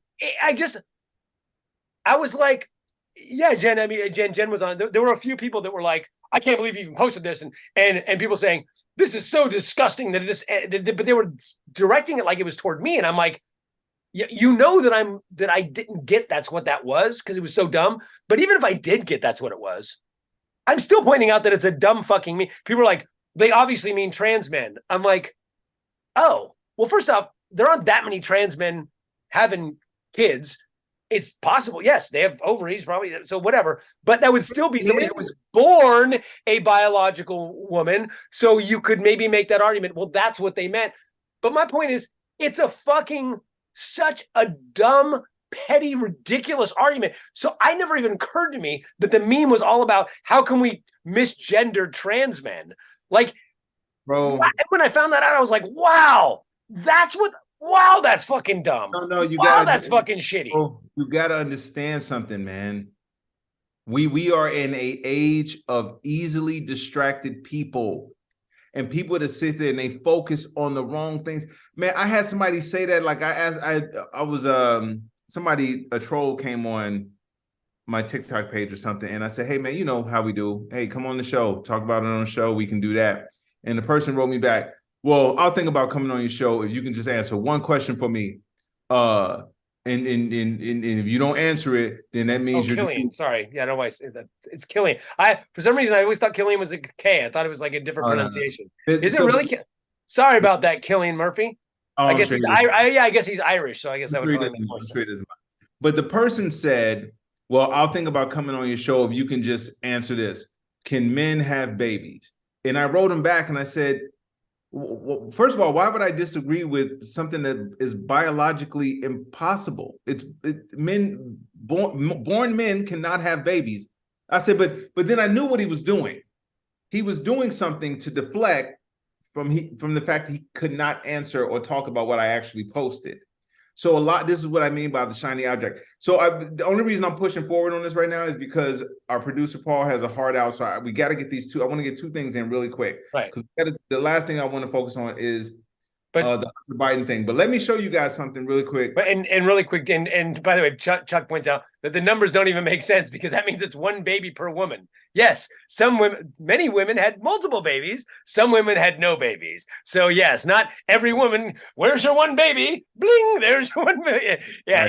Speaker 2: I was like, yeah, Jen. I mean, Jen was on. There were a few people that were like, I can't believe you even posted this, and people saying this is so disgusting that but they were directing it like it was toward me, and I'm like, you know that I didn't get that's what that was because it was so dumb. But even if I did get that's what it was, I'm still pointing out that it's a dumb fucking me. People are like, they obviously mean trans men. I'm like, oh, well, first off, there aren't that many trans men having kids. It's possible, yes, they have ovaries, probably, so whatever. But that would still be somebody who was born a biological woman. So you could maybe make that argument. Well, that's what they meant. But my point is, it's a fucking such a dumb, petty, ridiculous argument. So I never even occurred to me that the meme was all about how can we misgender trans men? Like,
Speaker 1: bro,
Speaker 2: when I found that out, I was like, wow, that's fucking dumb.
Speaker 1: No,
Speaker 2: that's fucking shitty.
Speaker 1: Bro, you gotta understand something, man. We are in an age of easily distracted people, and people that sit there and they focus on the wrong things. Man, I had somebody say that. Like a troll came on my TikTok page or something, and I said, hey man, you know how we do. Hey, come on the show, talk about it on the show. We can do that. And the person wrote me back, well, I'll think about coming on your show if you can just answer one question for me. And if you don't answer it, then that means you're
Speaker 2: Killian. Sorry. Yeah, I don't know why I say that. It's Killian. For some reason I always thought Killian was a K. I thought it was like a different pronunciation. Is it really? Sorry about that, Cillian Murphy. I guess I guess he's Irish, so I guess that would.
Speaker 1: But the person said, well, I'll think about coming on your show if you can just answer this. Can men have babies? And I wrote him back and I said, well, first of all, why would I disagree with something that is biologically impossible? Men born men cannot have babies. I said, but then I knew what he was doing. He was doing something to deflect from the fact he could not answer or talk about what I actually posted. So this is what I mean by the shiny object. So the only reason I'm pushing forward on this right now is because our producer Paul has a hard out. So we got to get these two. I want to get two things in really quick.
Speaker 2: Right.
Speaker 1: Because the last thing I want to focus on is
Speaker 2: the
Speaker 1: Hunter Biden thing. But let me show you guys something really quick.
Speaker 2: But and really quick, and by the way, Chuck points out that the numbers don't even make sense because that means it's one baby per woman. Yes, many women had multiple babies. Some women had no babies. So yes, not every woman. Where's your one baby? Bling, there's your one baby. Yeah,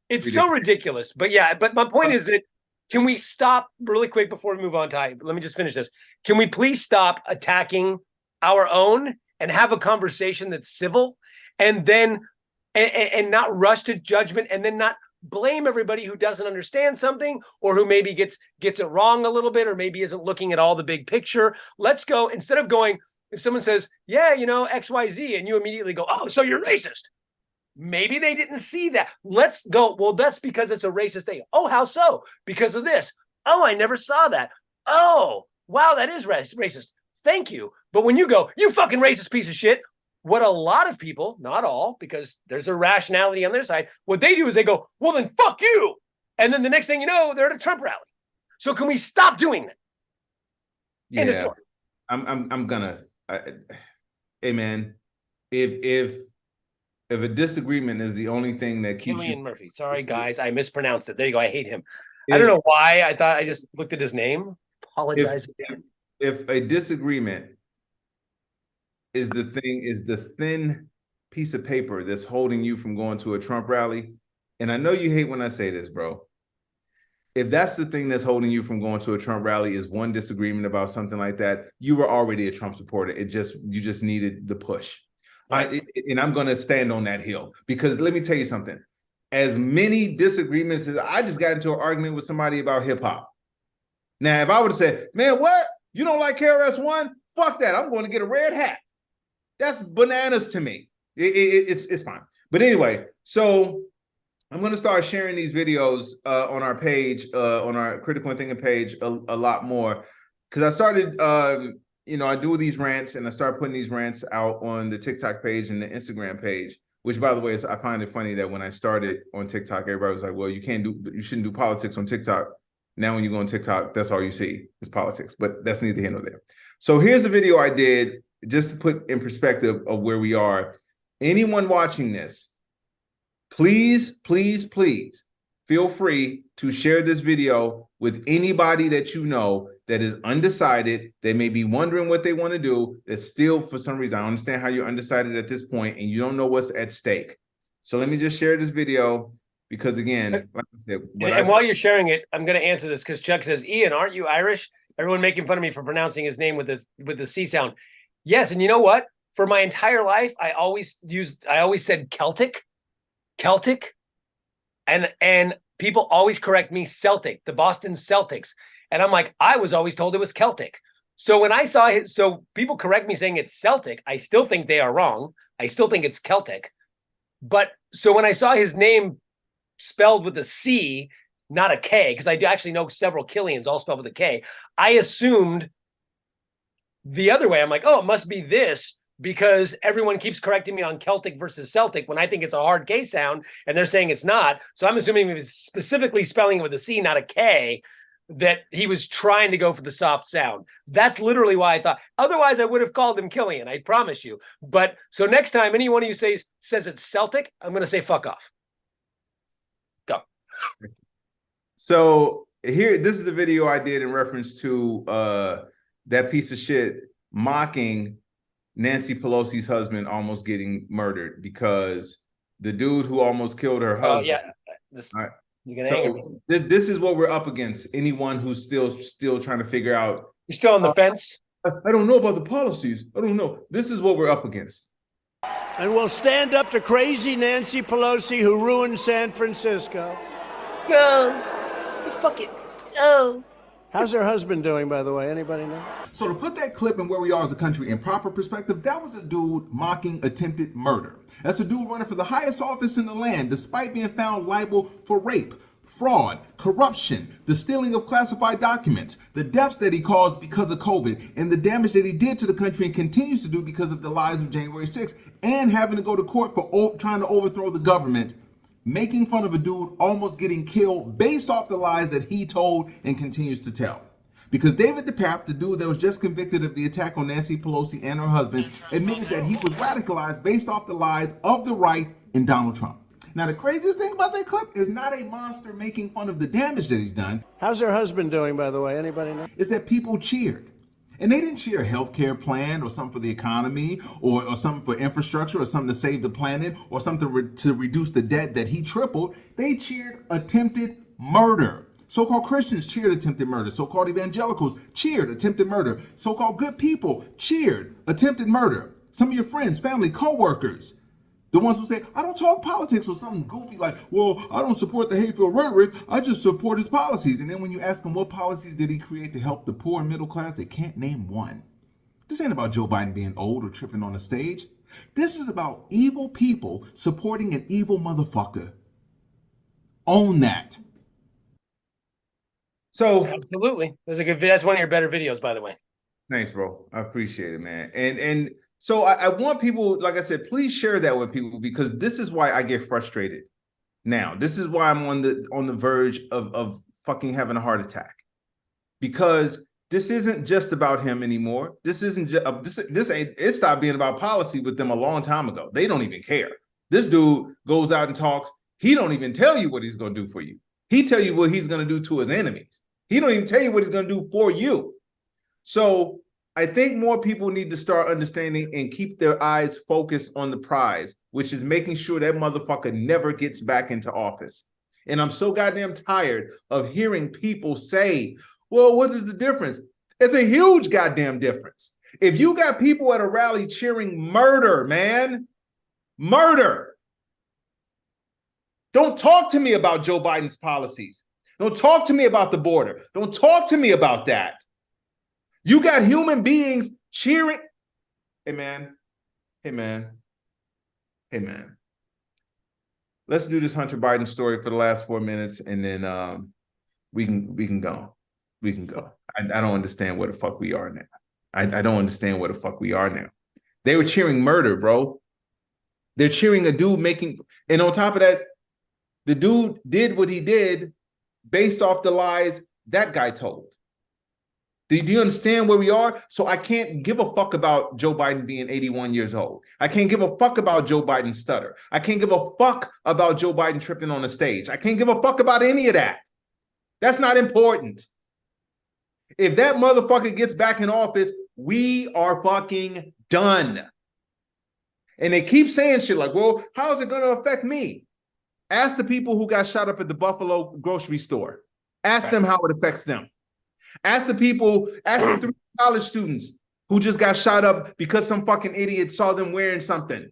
Speaker 2: it's so ridiculous. But yeah, but my point is that can we stop really quick before we move on, Ty? Let me just finish this. Can we please stop attacking our own and have a conversation that's civil, and then and not rush to judgment, and then not blame everybody who doesn't understand something or who maybe gets it wrong a little bit or maybe isn't looking at all the big picture. Let's go, instead of going, if someone says, yeah, you know, XYZ, and you immediately go, oh, so you're racist. Maybe they didn't see that. Let's go, well, that's because it's a racist thing. Oh, how so? Because of this. Oh, I never saw that. Oh, wow, that is racist. Thank you. But when you go, you fucking racist piece of shit, what a lot of people, not all, because there's a rationality on their side, what they do is they go, well, then fuck you. And then the next thing you know, they're at a Trump rally. So can we stop doing that?
Speaker 1: Yeah, I'm gonna, hey man, if a disagreement is the only thing that keeps
Speaker 2: Cillian Murphy. Sorry, guys, I mispronounced it. There you go. I hate him. I don't know why. I thought I just looked at his name. Apologize.
Speaker 1: If a disagreement is the thin piece of paper that's holding you from going to a Trump rally, and I know you hate when I say this, bro. If that's the thing that's holding you from going to a Trump rally is one disagreement about something like that, you were already a Trump supporter. You just needed the push. Right. And I'm going to stand on that hill because let me tell you something. As many disagreements as I just got into an argument with somebody about hip hop. Now, if I would have said, man, what? You don't like KRS-One? Fuck that. I'm going to get a red hat. That's bananas to me. It's fine. But anyway, so I'm going to start sharing these videos on our page, on our Critical Thinking page a lot more. Because I started, I do these rants and I start putting these rants out on the TikTok page and the Instagram page, which, by the way, I find it funny that when I started on TikTok, everybody was like, well, you shouldn't do politics on TikTok. Now, when you go on TikTok, that's all you see is politics, but that's neither here nor there. So here's a video I did just to put in perspective of where we are. Anyone watching this, please, please, please feel free to share this video with anybody that you know that is undecided. They may be wondering what they want to do. That's still, for some reason, I understand how you're undecided at this point and you don't know what's at stake. So let me just share this video. Because again, like I said,
Speaker 2: while you're sharing it, I'm going to answer this because Chuck says, Ian, aren't you Irish? Everyone making fun of me for pronouncing his name with the C sound. Yes, and you know what? For my entire life, I always said Celtic, and people always correct me Celtic, the Boston Celtics, and I'm like, I was always told it was Celtic. So when I saw it, so people correct me saying it's Celtic, I still think they are wrong. I still think it's Celtic. But so when I saw his name spelled with a C, not a K, because I do actually know several Killians all spelled with a K. I assumed the other way. I'm like, oh, it must be this because everyone keeps correcting me on Celtic versus Celtic when I think it's a hard K sound and they're saying it's not. So I'm assuming he was specifically spelling it with a C, not a K, that he was trying to go for the soft sound. That's literally why I thought. Otherwise, I would have called him Killian, I promise you. But so next time anyone of you says it's Celtic, I'm going to say fuck off. Go.
Speaker 1: So here, this is a video I did in reference to that piece of shit mocking Nancy Pelosi's husband almost getting murdered because the dude who almost killed her husband.
Speaker 2: Oh yeah.
Speaker 1: This is what we're up against. Anyone who's still trying to figure out.
Speaker 2: You're still on the fence?
Speaker 1: I don't know about the policies. I don't know. This is what we're up against.
Speaker 7: And we'll stand up to crazy Nancy Pelosi who ruined San Francisco.
Speaker 8: Fuck it. Oh.
Speaker 7: How's her husband doing, by the way? Anybody know?
Speaker 4: So to put that clip and where we are as a country in proper perspective, that was a dude mocking attempted murder. That's a dude running for the highest office in the land, despite being found liable for rape, fraud, corruption, the stealing of classified documents, the deaths that he caused because of COVID, and the damage that he did to the country and continues to do because of the lies of January 6th, and having to go to court for trying to overthrow the government, making fun of a dude almost getting killed based off the lies that he told and continues to tell. Because David DePape, the dude that was just convicted of the attack on Nancy Pelosi and her husband, admitted that he was radicalized based off the lies of the right and Donald Trump. Now, the craziest thing about that clip is not a monster making fun of the damage that he's done.
Speaker 7: How's her husband doing, by the way? Anybody know?
Speaker 4: Is that people cheered. And they didn't cheer a healthcare plan or something for the economy or something for infrastructure or something to save the planet or something to reduce the debt that he tripled. They cheered attempted murder. So-called Christians cheered attempted murder. So-called evangelicals cheered attempted murder. So-called good people cheered attempted murder. Some of your friends, family, co-workers, the ones who say, I don't talk politics or something goofy like, well, I don't support the hateful rhetoric, I just support his policies. And then when you ask them what policies did he create to help the poor and middle class, they can't name one. This ain't about Joe Biden being old or tripping on the stage. This is about evil people supporting an evil motherfucker. Own that.
Speaker 1: So
Speaker 2: Absolutely. That's one of your better videos, by the way.
Speaker 1: thanks, bro. I appreciate it, man. And so I want people, like I said, please share that with people because this is why I get frustrated. Now, this is why I'm on the verge of fucking having a heart attack. Because this isn't just about him anymore. This isn't just it stopped being about policy with them a long time ago. They don't even care. This dude goes out and talks. He don't even tell you what he's going to do for you. He tell you what he's going to do to his enemies. He don't even tell you what he's going to do for you. So I think more people need to start understanding and keep their eyes focused on the prize, which is making sure that motherfucker never gets back into office. And I'm so goddamn tired of hearing people say, well, what is the difference? It's a huge goddamn difference. If you got people at a rally cheering murder, man, murder. Don't talk to me about Joe Biden's policies. Don't talk to me about the border. Don't talk to me about that. You got human beings cheering. Hey, man. Hey, man. Hey, man. Let's do this Hunter Biden story for the last 4 minutes, and then we can go. We can go. I don't understand where the fuck we are now. I don't understand where the fuck we are now. They were cheering murder, bro. They're cheering a dude making, and on top of that, the dude did what he did based off the lies that guy told. Do you understand where we are? So I can't give a fuck about Joe Biden being 81 years old. I can't give a fuck about Joe Biden's stutter. I can't give a fuck about Joe Biden tripping on the stage. I can't give a fuck about any of that. That's not important. If that motherfucker gets back in office, we are fucking done. And they keep saying shit like, well, how is it going to affect me? Ask the people who got shot up at the Buffalo grocery store. Ask them how it affects them. Ask the 3 college students who just got shot up because some fucking idiot saw them wearing something.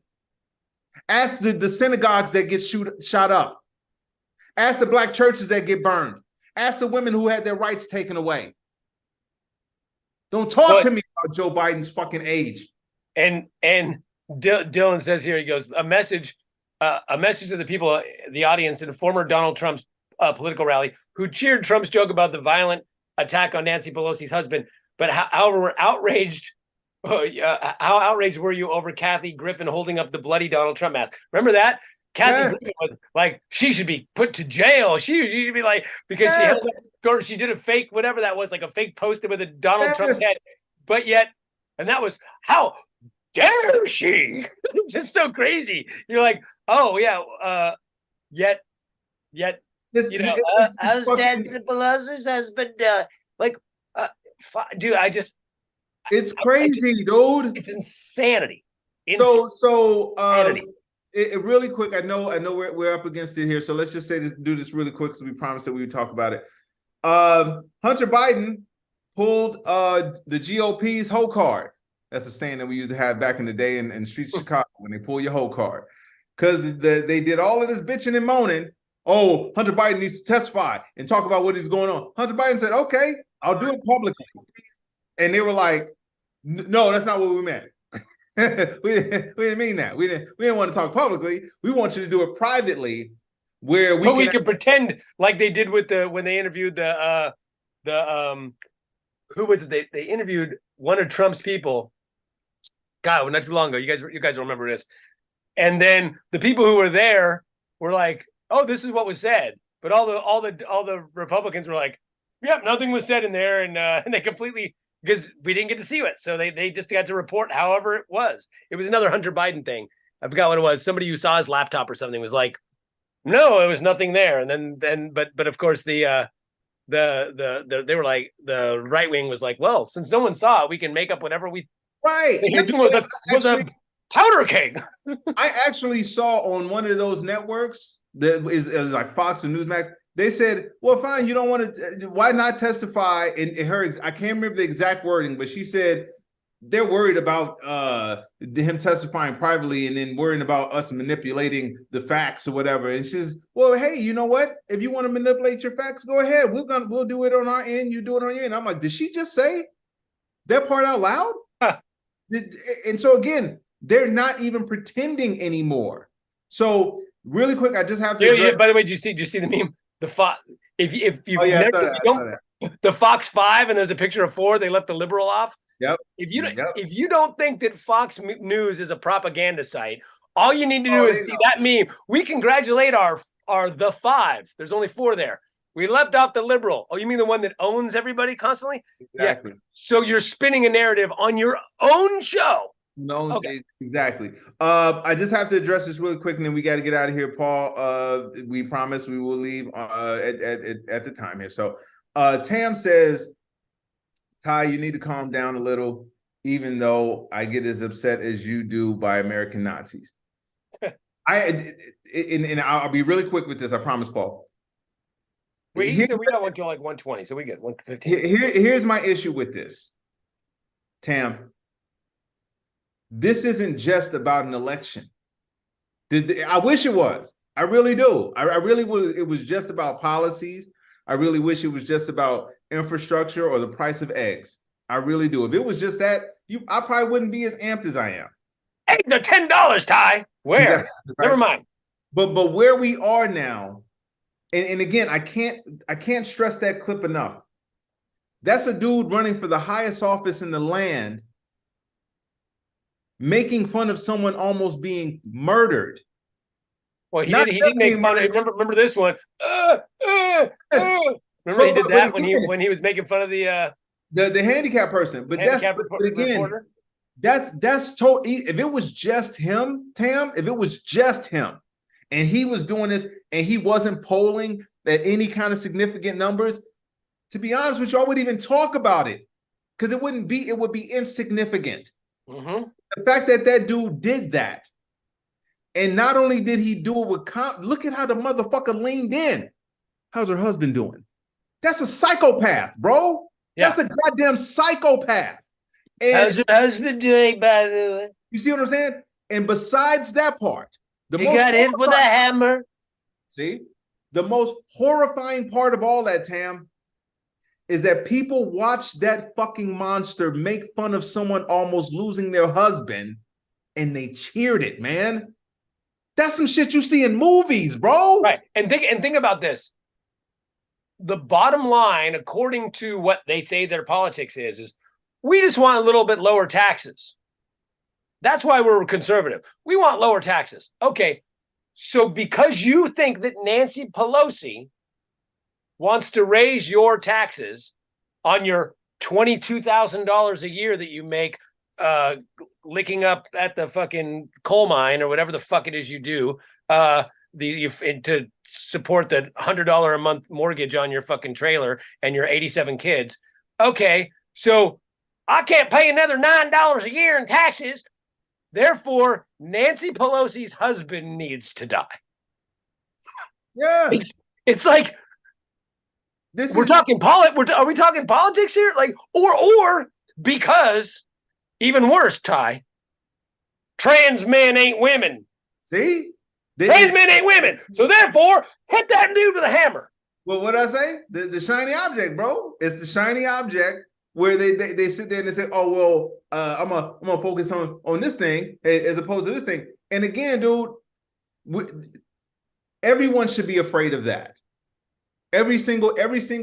Speaker 1: Ask the synagogues that get shot up. Ask the black churches that get burned. Ask the women who had their rights taken away. Don't talk to me about Joe Biden's fucking age.
Speaker 2: And Dylan says here, he goes, a message to the people, the audience, in a former Donald Trump's political rally who cheered Trump's joke about the violent attack on Nancy Pelosi's husband. But how outraged were you over Kathy Griffin holding up the bloody Donald Trump mask? Remember that? Kathy Griffin was like, she should be put to jail. She should be like, because she did a fake, whatever that was, like a fake poster with a Donald Trump head. But yet, and that was, how dare she? Just so crazy. You're like, oh yeah, yet how's Nancy Pelosi's husband? Dude,
Speaker 1: it's crazy, dude.
Speaker 2: It's insanity.
Speaker 1: Insanity. Really quick. I know we're up against it here, so let's just do this really quick. So we promised that we would talk about it. Hunter Biden pulled the GOP's hoe card. That's a saying that we used to have back in the day in the streets of Chicago, when they pull your hoe card. Because they did all of this bitching and moaning. Oh, Hunter Biden needs to testify and talk about what is going on. Hunter Biden said, okay, I'll do it publicly. And they were like, no, that's not what we meant. we didn't mean that. We didn't want to talk publicly. We want you to do it privately where
Speaker 2: we can pretend like they did with when they interviewed the who was it? They interviewed one of Trump's people. God, not too long ago. You guys remember this. And then the people who were there were like, "Oh, this is what was said," but all the Republicans were like, "Yep, nothing was said in there," and they completely, because we didn't get to see it, so they just got to report however it was. It was another Hunter Biden thing. I forgot what it was. Somebody who saw his laptop or something was like, "No, it was nothing there." And then but of course they were like, the right wing was like, "Well, since no one saw it, we can make up whatever we."
Speaker 1: Right.
Speaker 2: The Houston was a powder keg.
Speaker 1: I actually saw on one of those networks that is like Fox or Newsmax. They said, "Well, fine, you don't want to. Why not testify?" In her, I can't remember the exact wording, but she said they're worried about him testifying privately and then worrying about us manipulating the facts or whatever. And she says, "Well, hey, you know what? If you want to manipulate your facts, go ahead. We'll do it on our end. You do it on your end." I'm like, did she just say that part out loud?
Speaker 2: Huh.
Speaker 1: And so again, they're not even pretending anymore. So really quick, I just have to.
Speaker 2: Yeah, by the way, did you see the meme? The Fox. If you
Speaker 1: I saw that.
Speaker 2: The Fox 5 and there's a picture of 4, they left the liberal off.
Speaker 1: Yep.
Speaker 2: If you don't think that Fox News is a propaganda site, all you need to do is see that meme. We congratulate our the 5. There's only 4 there. We left off the liberal. Oh, you mean the one that owns everybody constantly?
Speaker 1: Exactly.
Speaker 2: Yeah. So you're spinning a narrative on your own show.
Speaker 1: No,
Speaker 2: okay.
Speaker 1: Exactly. I just have to address this really quick, and then we got to get out of here, Paul. We promise we will leave at the time here. So Tam says, "Ty, you need to calm down a little, even though I get as upset as you do by American Nazis." I'll be really quick with this, I promise, Paul.
Speaker 2: We got one till like 120, so we get 115.
Speaker 1: Here's my issue with this, Tam. This isn't just about an election. I wish it was. I really do. I really would. It was just about policies. I really wish it was just about infrastructure or the price of eggs. I really do. If it was just that, I probably wouldn't be as amped as I am.
Speaker 2: Eggs are $10, Ty. Where?
Speaker 1: Yeah, right.
Speaker 2: Never mind.
Speaker 1: But where we are now, and again, I can't stress that clip enough. That's a dude running for the highest office in the land, making fun of someone almost being murdered.
Speaker 2: Well, he did make fun of. Remember this one? Remember he did that when he was making fun of the
Speaker 1: handicapped person. But
Speaker 2: reporter.
Speaker 1: That's total. If it was just him, Tam, if it was just him, and he was doing this, and he wasn't polling at any kind of significant numbers, to be honest with you, I wouldn't even talk about it, because it would be insignificant.
Speaker 2: Mm-hmm.
Speaker 1: The fact that dude did that, and not only did he do it with look at how the motherfucker leaned in. How's her husband doing? That's a psychopath, bro. Yeah. That's a goddamn psychopath. And
Speaker 2: how's your husband doing, by the way?
Speaker 1: You see what I'm saying? And besides that part,
Speaker 2: he got hit with a hammer.
Speaker 1: See? The most horrifying part of all that, Tam, is that people watch that fucking monster make fun of someone almost losing their husband, and they cheered it, man. That's some shit you see in movies, bro.
Speaker 2: Right. And think about this. The bottom line, according to what they say their politics is we just want a little bit lower taxes. That's why we're conservative. We want lower taxes. Okay. So because you think that Nancy Pelosi wants to raise your taxes on your $22,000 a year that you make licking up at the fucking coal mine or whatever the fuck it is you do, to support the $100 a month mortgage on your fucking trailer and your 87 kids. Okay, so I can't pay another $9 a year in taxes. Therefore, Nancy Pelosi's husband needs to die.
Speaker 1: Yeah,
Speaker 2: it's like are we talking politics here? Like, or because even worse, Ty, trans men ain't women.
Speaker 1: See?
Speaker 2: Trans men ain't women. So therefore, hit that dude with a hammer.
Speaker 1: Well, what I say? The shiny object, bro. It's the shiny object where they sit there and they say, "Oh well, I'm gonna focus on this thing as opposed to this thing." And again, dude, Everyone should be afraid of that. Every single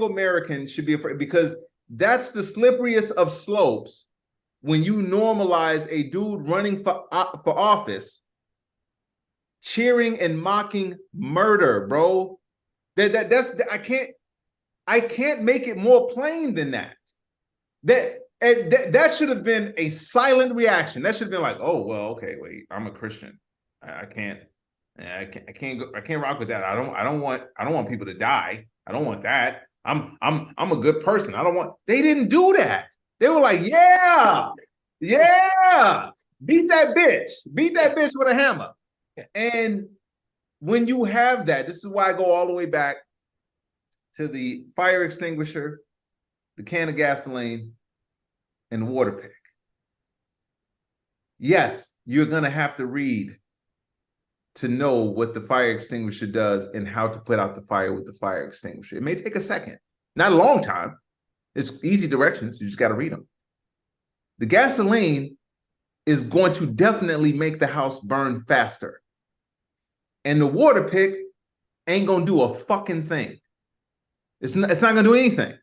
Speaker 1: American should be afraid, because that's the slipperiest of slopes when you normalize a dude running for office cheering and mocking murder, bro. That's I can't make it more plain than that. That should have been a silent reaction. That should have been like, oh well, okay, wait, I'm a Christian. I can't rock with that. I don't want people to die. I don't want that. I'm a good person. I don't want. They didn't do that. They were like, yeah, beat that bitch with a hammer. And when you have that, this is why I go all the way back to the fire extinguisher, the can of gasoline, and the water pick. Yes, you're gonna have to read to know what the fire extinguisher does and how to put out the fire with the fire extinguisher. It may take a second, not a long time. It's easy directions. You just got to read them. The gasoline is going to definitely make the house burn faster. And the water pick ain't going to do a fucking thing. It's not going to do anything.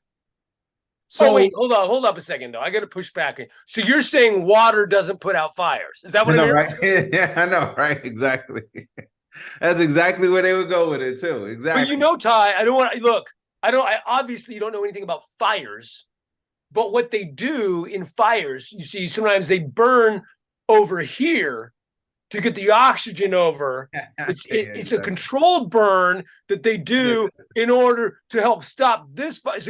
Speaker 1: So
Speaker 2: wait, hold up a second though. I got to push back. So you're saying water doesn't put out fires? Is that what I'm
Speaker 1: right? Yeah, I know, right? Exactly. That's exactly where they would go with it too. Exactly.
Speaker 2: But Ty, I don't want to look. I obviously you don't know anything about fires, but what they do in fires, you see, sometimes they burn over here to get the oxygen over. It's a controlled burn that they do in order to help stop this. So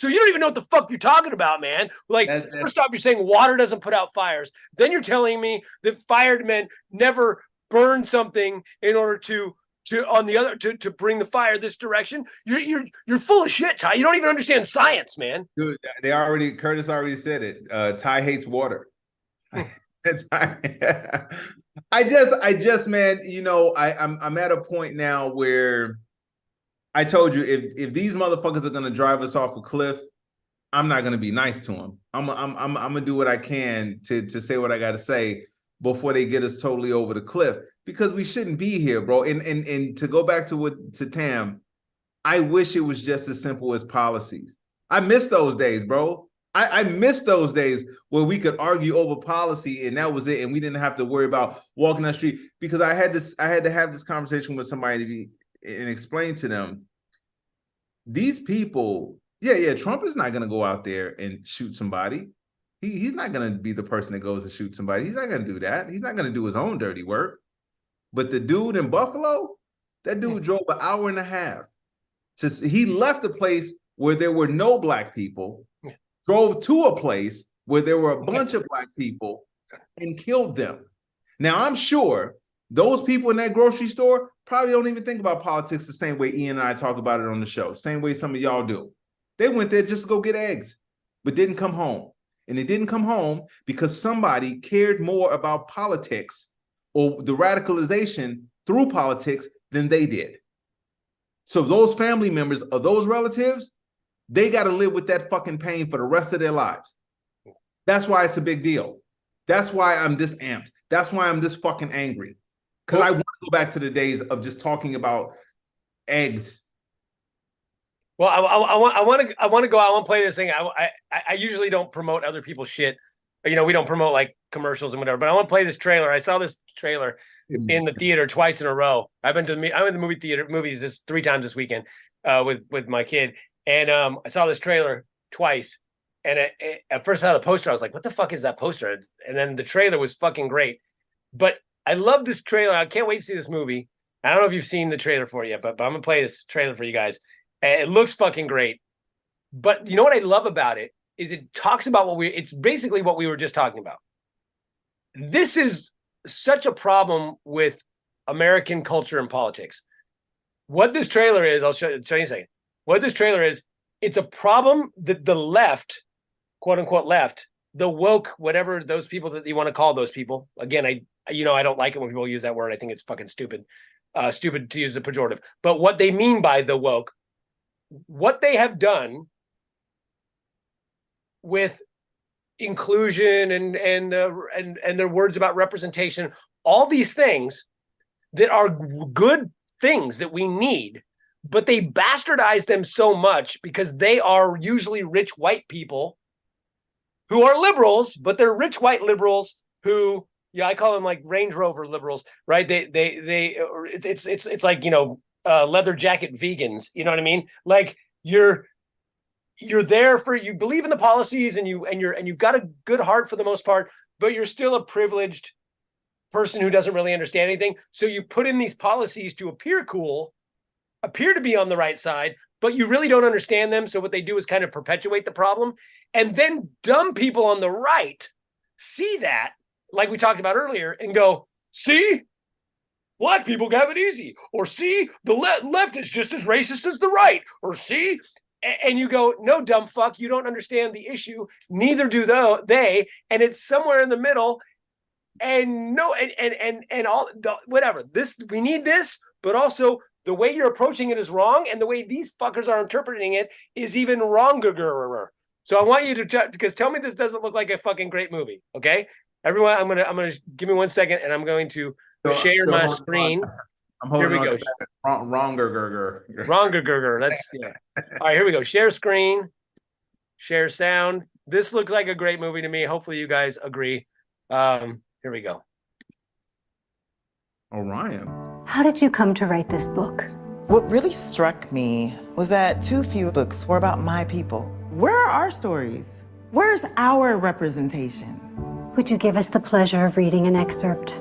Speaker 2: you don't even know what the fuck you're talking about, man. Like, first off, you're saying water doesn't put out fires. Then you're telling me that firemen never burn something in order to bring the fire this direction. You're full of shit, Ty. You don't even understand science, man.
Speaker 1: Dude, Curtis already said it. Ty hates water. I just, man, I'm at a point now where I told you if these motherfuckers are gonna drive us off a cliff, I'm not gonna be nice to them. I'm gonna do what I can to say what I gotta say before they get us totally over the cliff, because we shouldn't be here, bro. And to go back to Tam, I wish it was just as simple as policies. I miss those days, bro. I miss those days where we could argue over policy and that was it, and we didn't have to worry about walking down the street, because I had to have this conversation with somebody and explain to them, these people, Trump is not going to go out there and shoot somebody. He's not going to be the person that goes to shoot somebody. He's not going to do that. He's not going to do his own dirty work. But the dude in Buffalo, that dude drove an hour and a half. He left a place where there were no black people, drove to a place where there were a bunch of black people and killed them. Now, I'm sure those people in that grocery store probably don't even think about politics the same way Ian and I talk about it on the show, same way some of y'all do. They went there just to go get eggs, but didn't come home. And they didn't come home because somebody cared more about politics or the radicalization through politics than they did. So those family members or those relatives, they got to live with that fucking pain for the rest of their lives. That's why it's a big deal. That's why I'm this amped. That's why I'm this fucking angry. Because I want to go back to the days of just talking about eggs.
Speaker 2: Well, I want to go. I want to play this thing. I usually don't promote other people's shit. We don't promote like commercials and whatever. But I want to play this trailer. I saw this trailer in the theater twice in a row. I'm in the movies 3 times this weekend with my kid, and I saw this trailer twice. And at first I saw the poster, I was like, "What the fuck is that poster?" And then the trailer was fucking great. But I love this trailer. I can't wait to see this movie. I don't know if you've seen the trailer for it yet, but I'm gonna play this trailer for you guys. It looks fucking great. But you know what I love about it is it talks about it's basically what we were just talking about. This is such a problem with American culture and politics. What this trailer is, I'll show you in a second. What this trailer is, it's a problem that the left, quote unquote left, the woke, whatever those people that you want to call those people. Again, I don't like it when people use that word. I think it's fucking stupid. Stupid to use a pejorative. But what they mean by the woke, what they have done with inclusion and their words about representation, all these things that are good things that we need, but they bastardize them so much because they are usually rich white people who are liberals, but they're rich white liberals who, yeah, I call them like Range Rover liberals, right? It's like, leather jacket vegans. You know what I mean? Like you're there for, you believe in the policies and you've got a good heart for the most part, but you're still a privileged person who doesn't really understand anything. So you put in these policies to appear cool, appear to be on the right side, but you really don't understand them. So what they do is kind of perpetuate the problem. And then dumb people on the right see that, like we talked about earlier, and go, see, black people have it easy. Or see, the left is just as racist as the right. Or see, and you go, no, dumb fuck, you don't understand the issue. Neither do they. And it's somewhere in the middle. And no, and all the, whatever. This, we need this, but also the way you're approaching it is wrong, and the way these fuckers are interpreting it is even wronger. So I want you to because tell me this doesn't look like a fucking great movie, okay? Everyone, I'm gonna give me 1 second, and I'm going to share my screen.
Speaker 1: I'm holding
Speaker 2: Here we
Speaker 1: on
Speaker 2: go.
Speaker 1: to wronger.
Speaker 2: Wronger. That's yeah. All right, here we go. Share screen, share sound. This looks like a great movie to me. Hopefully, you guys agree. Here we go.
Speaker 1: Orion.
Speaker 8: How did you come to write this book?
Speaker 9: What really struck me was that too few books were about my people. Where are our stories? Where's our representation?
Speaker 8: Would you give us the pleasure of reading an excerpt?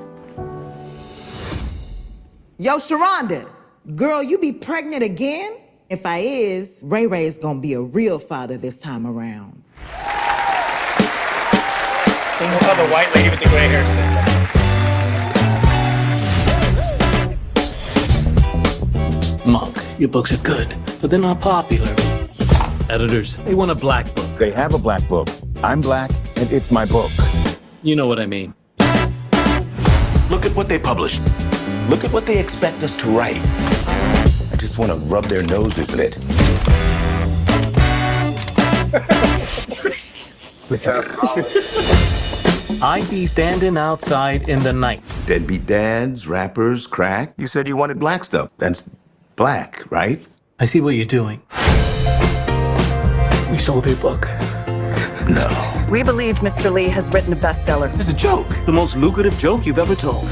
Speaker 9: Yo, Sharonda, girl, you be pregnant again? If I is, Ray Ray's gonna be a real father this time around.
Speaker 2: We'll have the white lady with the gray hair.
Speaker 10: Monk, your books are good, but they're not popular. Editors, they want a black book.
Speaker 11: They have a black book. I'm black, and it's my book.
Speaker 10: You know what I mean.
Speaker 11: Look at what they published. Look at what they expect us to write. I just want to rub their noses in it.
Speaker 10: I'd be standing outside in the night.
Speaker 11: Deadbeat dads, rappers, crack. You said you wanted black stuff. That's black, right?
Speaker 10: I see what you're doing. We sold your book.
Speaker 11: No.
Speaker 12: We believe Mr. Lee has written a bestseller.
Speaker 11: It's a joke.
Speaker 10: The most lucrative joke you've ever told.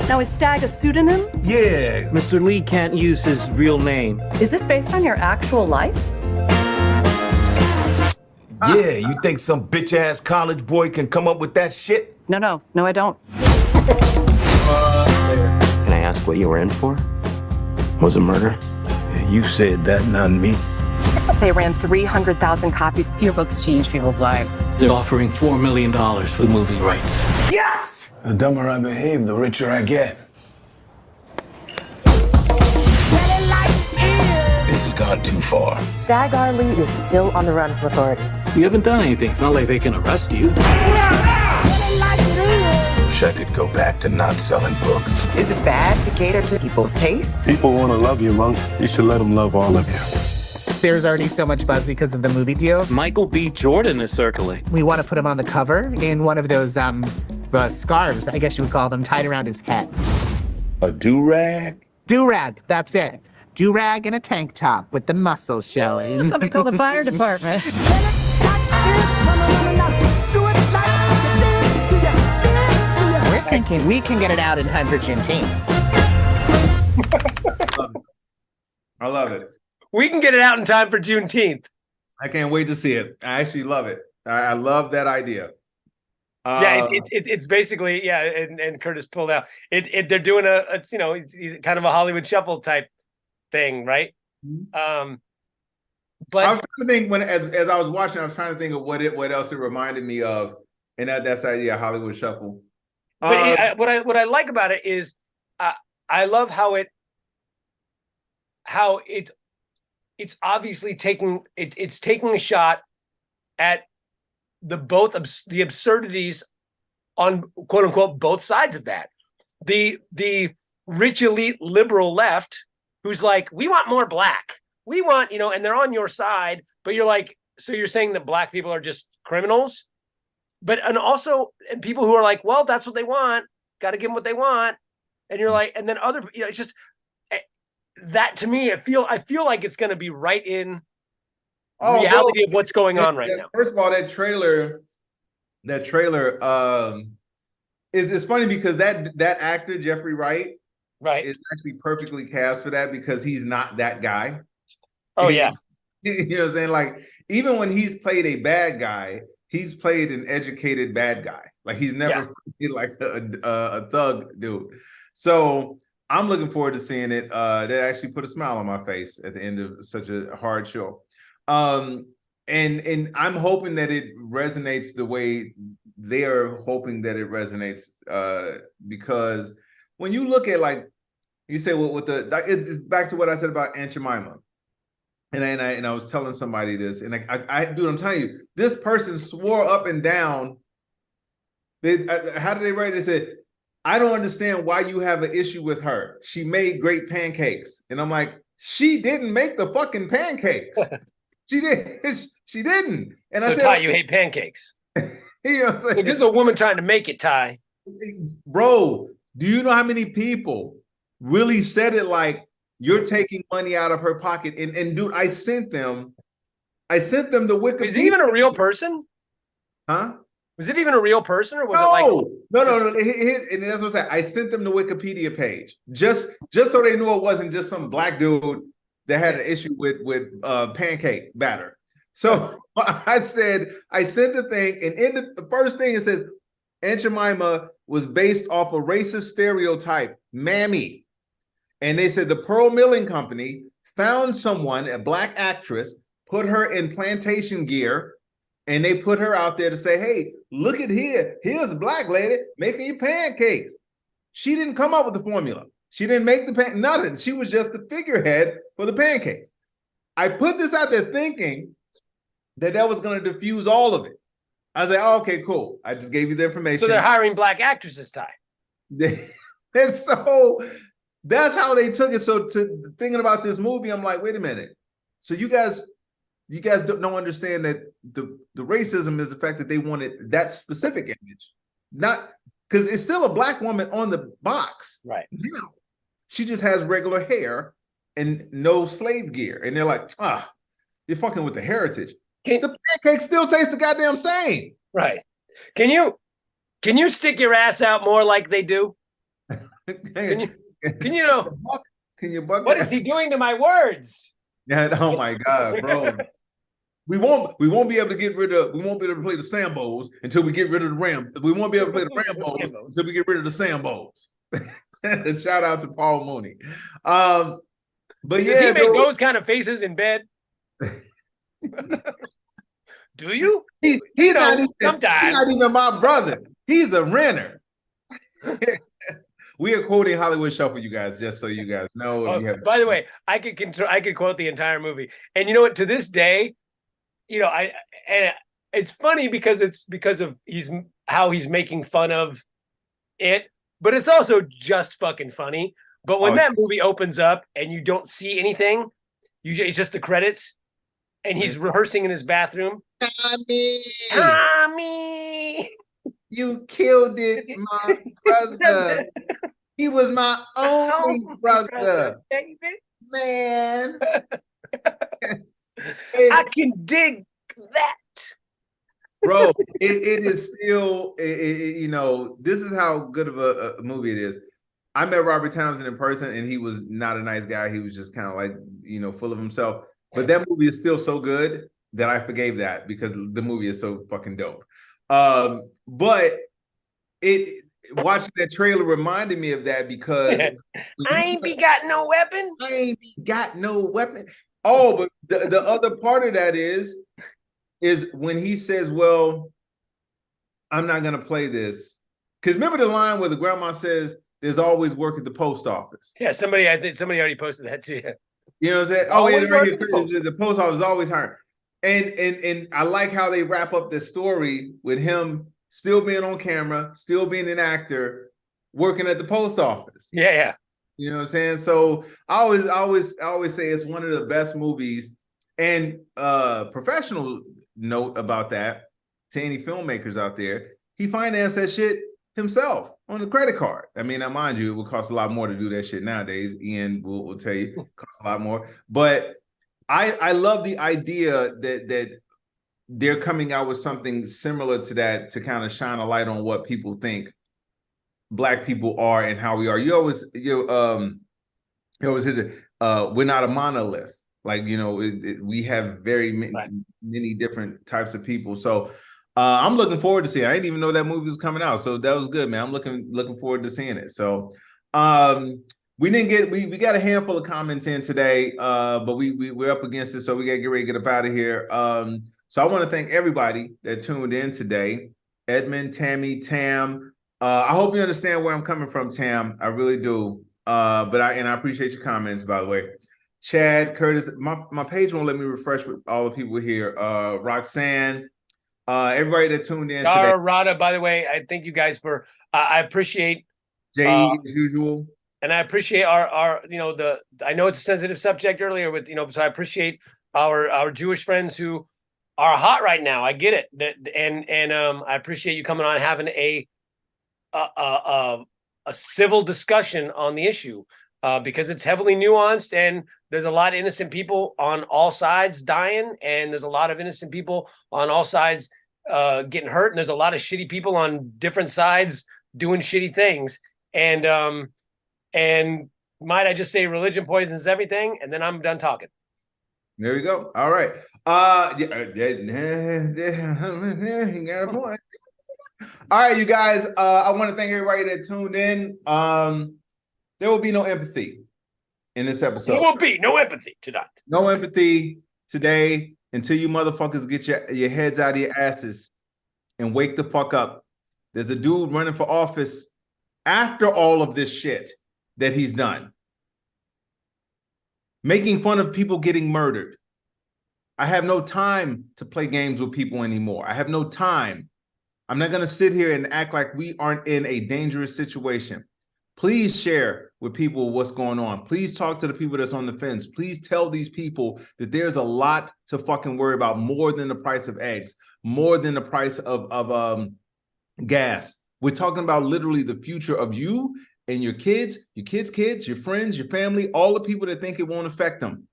Speaker 12: Now, is Stag a pseudonym?
Speaker 11: Yeah.
Speaker 10: Mr. Lee can't use his real name.
Speaker 12: Is this based on your actual life?
Speaker 11: Yeah, you think some bitch-ass college boy can come up with that shit?
Speaker 12: No, I don't.
Speaker 13: Can I ask what you were in for? Was it murder?
Speaker 11: You said that, not me.
Speaker 12: They ran 300,000 copies. Your books change people's lives.
Speaker 10: They're offering $4 million for the movie rights.
Speaker 11: Yes! The dumber I behave, the richer I get. This has gone too far.
Speaker 9: Stag Arley is still on the run from authorities.
Speaker 10: You haven't done anything. It's not like they can arrest you.
Speaker 11: Wish I could go back to not selling books.
Speaker 9: Is it bad to cater to people's tastes?
Speaker 11: People want to love you, Monk. You should let them love all of you.
Speaker 14: There's already so much buzz because of the movie deal.
Speaker 10: Michael B. Jordan is circulating.
Speaker 14: We want to put him on the cover in one of those scarves, I guess you would call them, tied around his head.
Speaker 11: A do-rag?
Speaker 14: Do-rag, that's it. Do-rag and a tank top with the muscles showing.
Speaker 12: Somebody call the fire department.
Speaker 14: We're thinking we can get it out in time for Juneteenth.
Speaker 1: I love it.
Speaker 2: We can get it out in time for Juneteenth.
Speaker 1: I can't wait to see it. I actually love it. I love that idea.
Speaker 2: It's basically, yeah, and Curtis pulled out. They're doing it's kind of a Hollywood Shuffle type thing, right?
Speaker 1: Mm-hmm.
Speaker 2: But
Speaker 1: I was trying to think as I was watching, I was trying to think of what else it reminded me of, and that's the idea, Hollywood Shuffle.
Speaker 2: But what I like about it is I love how it's obviously taking a shot at the absurdities on quote unquote both sides of that. The rich elite liberal left who's like, we want more black. We want, and they're on your side, but you're like, so you're saying that black people are just criminals? And also people who are like, well, that's what they want. Got to give them what they want. And you're like, and then it's just, that to me, I feel like it's going to be right in
Speaker 1: Oh,
Speaker 2: reality of what's going on right now.
Speaker 1: First of all, that trailer, it's funny because that actor Jeffrey Wright,
Speaker 2: right,
Speaker 1: is actually perfectly cast for that because he's not that guy.
Speaker 2: Oh yeah,
Speaker 1: you know what I'm saying? Like even when he's played a bad guy, he's played an educated bad guy. Like he's never played like a thug dude. So I'm looking forward to seeing it. That actually put a smile on my face at the end of such a hard show. And I'm hoping that it resonates the way they are hoping that it resonates. Because when you look at like you say it's back to what I said about Aunt Jemima. And I was telling somebody this, and I dude, I'm telling you, this person swore up and down. How did they write it? They said, I don't understand why you have an issue with her. She made great pancakes. And I'm like, she didn't make the fucking pancakes. She didn't. And
Speaker 2: so
Speaker 1: I said,
Speaker 2: Ty, you hate pancakes.
Speaker 1: You know what I'm saying?
Speaker 2: There's a woman trying to make it, Ty.
Speaker 1: Bro, do you know how many people really said it like you're taking money out of her pocket? And dude, I sent them the Wikipedia.
Speaker 2: Is it even a real person?
Speaker 1: Huh?
Speaker 2: Was it even a real person, or was it like
Speaker 1: no? And that's what I said. I sent them the Wikipedia page just so they knew it wasn't just some black dude that had an issue with pancake batter. So I sent the thing, and in the first thing it says, Aunt Jemima was based off a racist stereotype, Mammy. And they said the Pearl Milling Company found someone, a black actress, put her in plantation gear, and they put her out there to say, hey, look at here. Here's a black lady making you pancakes. She didn't come up with the formula. She didn't make nothing. She was just the figurehead for the pancakes. I put this out there thinking that was going to diffuse all of it. I was like, oh, okay, cool. I just gave you the information.
Speaker 2: So they're hiring black actresses, Ty.
Speaker 1: And so that's how they took it. So to thinking about this movie, I'm like, wait a minute. So you guys don't understand that the racism is the fact that they wanted that specific image, not because it's still a black woman on the box.
Speaker 2: Right.
Speaker 1: Now, she just has regular hair and no slave gear. And they're like, you're fucking with the heritage. The pancakes still taste the goddamn same.
Speaker 2: Right. Can you stick your ass out more like they do? Can you know?
Speaker 1: Can you buck?
Speaker 2: What is he doing to my words?
Speaker 1: Yeah. Oh my God, bro. We won't be able to play the Sambos until we get rid of the Ram. We won't be able to play the Rambos until we get rid of the Sambos. Shout out to Paul Mooney. But
Speaker 2: Does he make those kind of faces in bed? Do you?
Speaker 1: He's not even my brother. He's a renter. We are quoting Hollywood Shuffle, you guys, just so you guys know.
Speaker 2: By the way, I could quote the entire movie, and you know what? To this day, you know, it's funny because of how he's making fun of it, but it's also just fucking funny. But when that movie opens up and you don't see anything, it's just the credits, and he's rehearsing in his bathroom. Tommy,
Speaker 1: you killed it, my brother. He was my only brother,
Speaker 2: baby.
Speaker 1: Man.
Speaker 2: I can dig that,
Speaker 1: bro. It is still, you know, this is how good of a movie it is. I met Robert Townsend in person, and he was not a nice guy. He was just kind of like, you know, full of himself. But that movie is still so good that I forgave that because the movie is so fucking dope. But watching that trailer reminded me of that because
Speaker 2: I ain't got no weapon.
Speaker 1: I ain't got no weapon. Oh, but the other part of that is when he says, well, I'm not gonna play this. Because remember the line where the grandma says, there's always work at the post office.
Speaker 2: Yeah, I think somebody already posted that too.
Speaker 1: You know what I'm saying? Oh, yeah, right here, the post office is always hiring. And I like how they wrap up this story with him still being on camera, still being an actor, working at the post office.
Speaker 2: Yeah.
Speaker 1: You know what I'm saying? So I always say it's one of the best movies. And professional note about that to any filmmakers out there, he financed that shit himself on the credit card. I mean, now mind you, it would cost a lot more to do that shit nowadays. Ian will tell you it costs a lot more. But I love the idea that they're coming out with something similar to that to kind of shine a light on what people think Black people are and how we are. You always hear we're not a monolith. Like, you know, we have very many different types of people. So I'm looking forward to seeing it. I didn't even know that movie was coming out. So that was good, man. I'm looking forward to seeing it. So we didn't get we got a handful of comments in today, but we're up against it, so we gotta get ready to get up out of here. So I want to thank everybody that tuned in today. Edmund, Tammy, Tam. I hope you understand where I'm coming from, Tam. I really do. But I appreciate your comments, by the way. Chad, Curtis, my page won't let me refresh with all the people here. Roxanne, everybody that tuned in today.
Speaker 2: Rada, by the way, I thank you guys for. I appreciate
Speaker 1: Jay as usual,
Speaker 2: and I appreciate our you know I know it's a sensitive subject earlier with so I appreciate our Jewish friends who are hot right now. I get it, and I appreciate you coming on having a civil discussion on the issue because it's heavily nuanced and there's a lot of innocent people on all sides dying, and there's a lot of innocent people on all sides getting hurt, and there's a lot of shitty people on different sides doing shitty things. And might I just say religion poisons everything, and then I'm done talking.
Speaker 1: There we go. All right. You got a point. All right, you guys. I want to thank everybody that tuned in. There will be no empathy in this episode.
Speaker 2: There will be no empathy tonight.
Speaker 1: No empathy today until you motherfuckers get your heads out of your asses and wake the fuck up. There's a dude running for office after all of this shit that he's done, making fun of people getting murdered. I have no time to play games with people anymore. I have no time. I'm not going to sit here and act like we aren't in a dangerous situation. Please share with people what's going on. Please talk to the people that's on the fence. Please tell these people that there's a lot to fucking worry about, more than the price of eggs, more than the price of gas. We're talking about literally the future of you and your kids, kids, your friends, your family, all the people that think it won't affect them.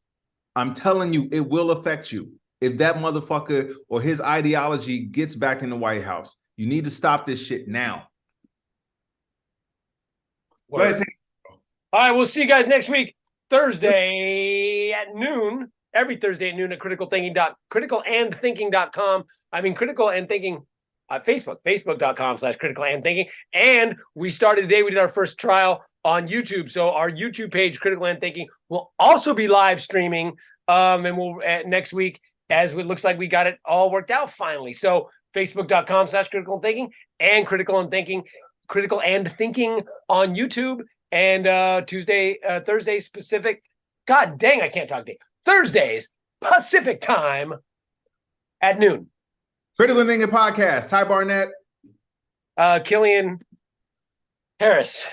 Speaker 1: I'm telling you, it will affect you. If that motherfucker or his ideology gets back in the White House, you need to stop this shit now. Go ahead,
Speaker 2: all right, we'll see you guys next week, Thursday at noon. Every Thursday at noon at criticalthinking.com. I mean, Critical and Thinking Facebook, facebook.com/criticallandthinking. And we started today, we did our first trial on YouTube. So our YouTube page, Critical and Thinking, will also be live streaming. And we'll next week, as it looks like we got it all worked out finally. So facebook.com/criticalthinking and Critical and Thinking on YouTube. And Thursday Pacific. God dang, I can't talk today. Thursdays Pacific time at noon.
Speaker 1: Critical Thinking Podcast. Ty Barnett.
Speaker 2: Killian Harris.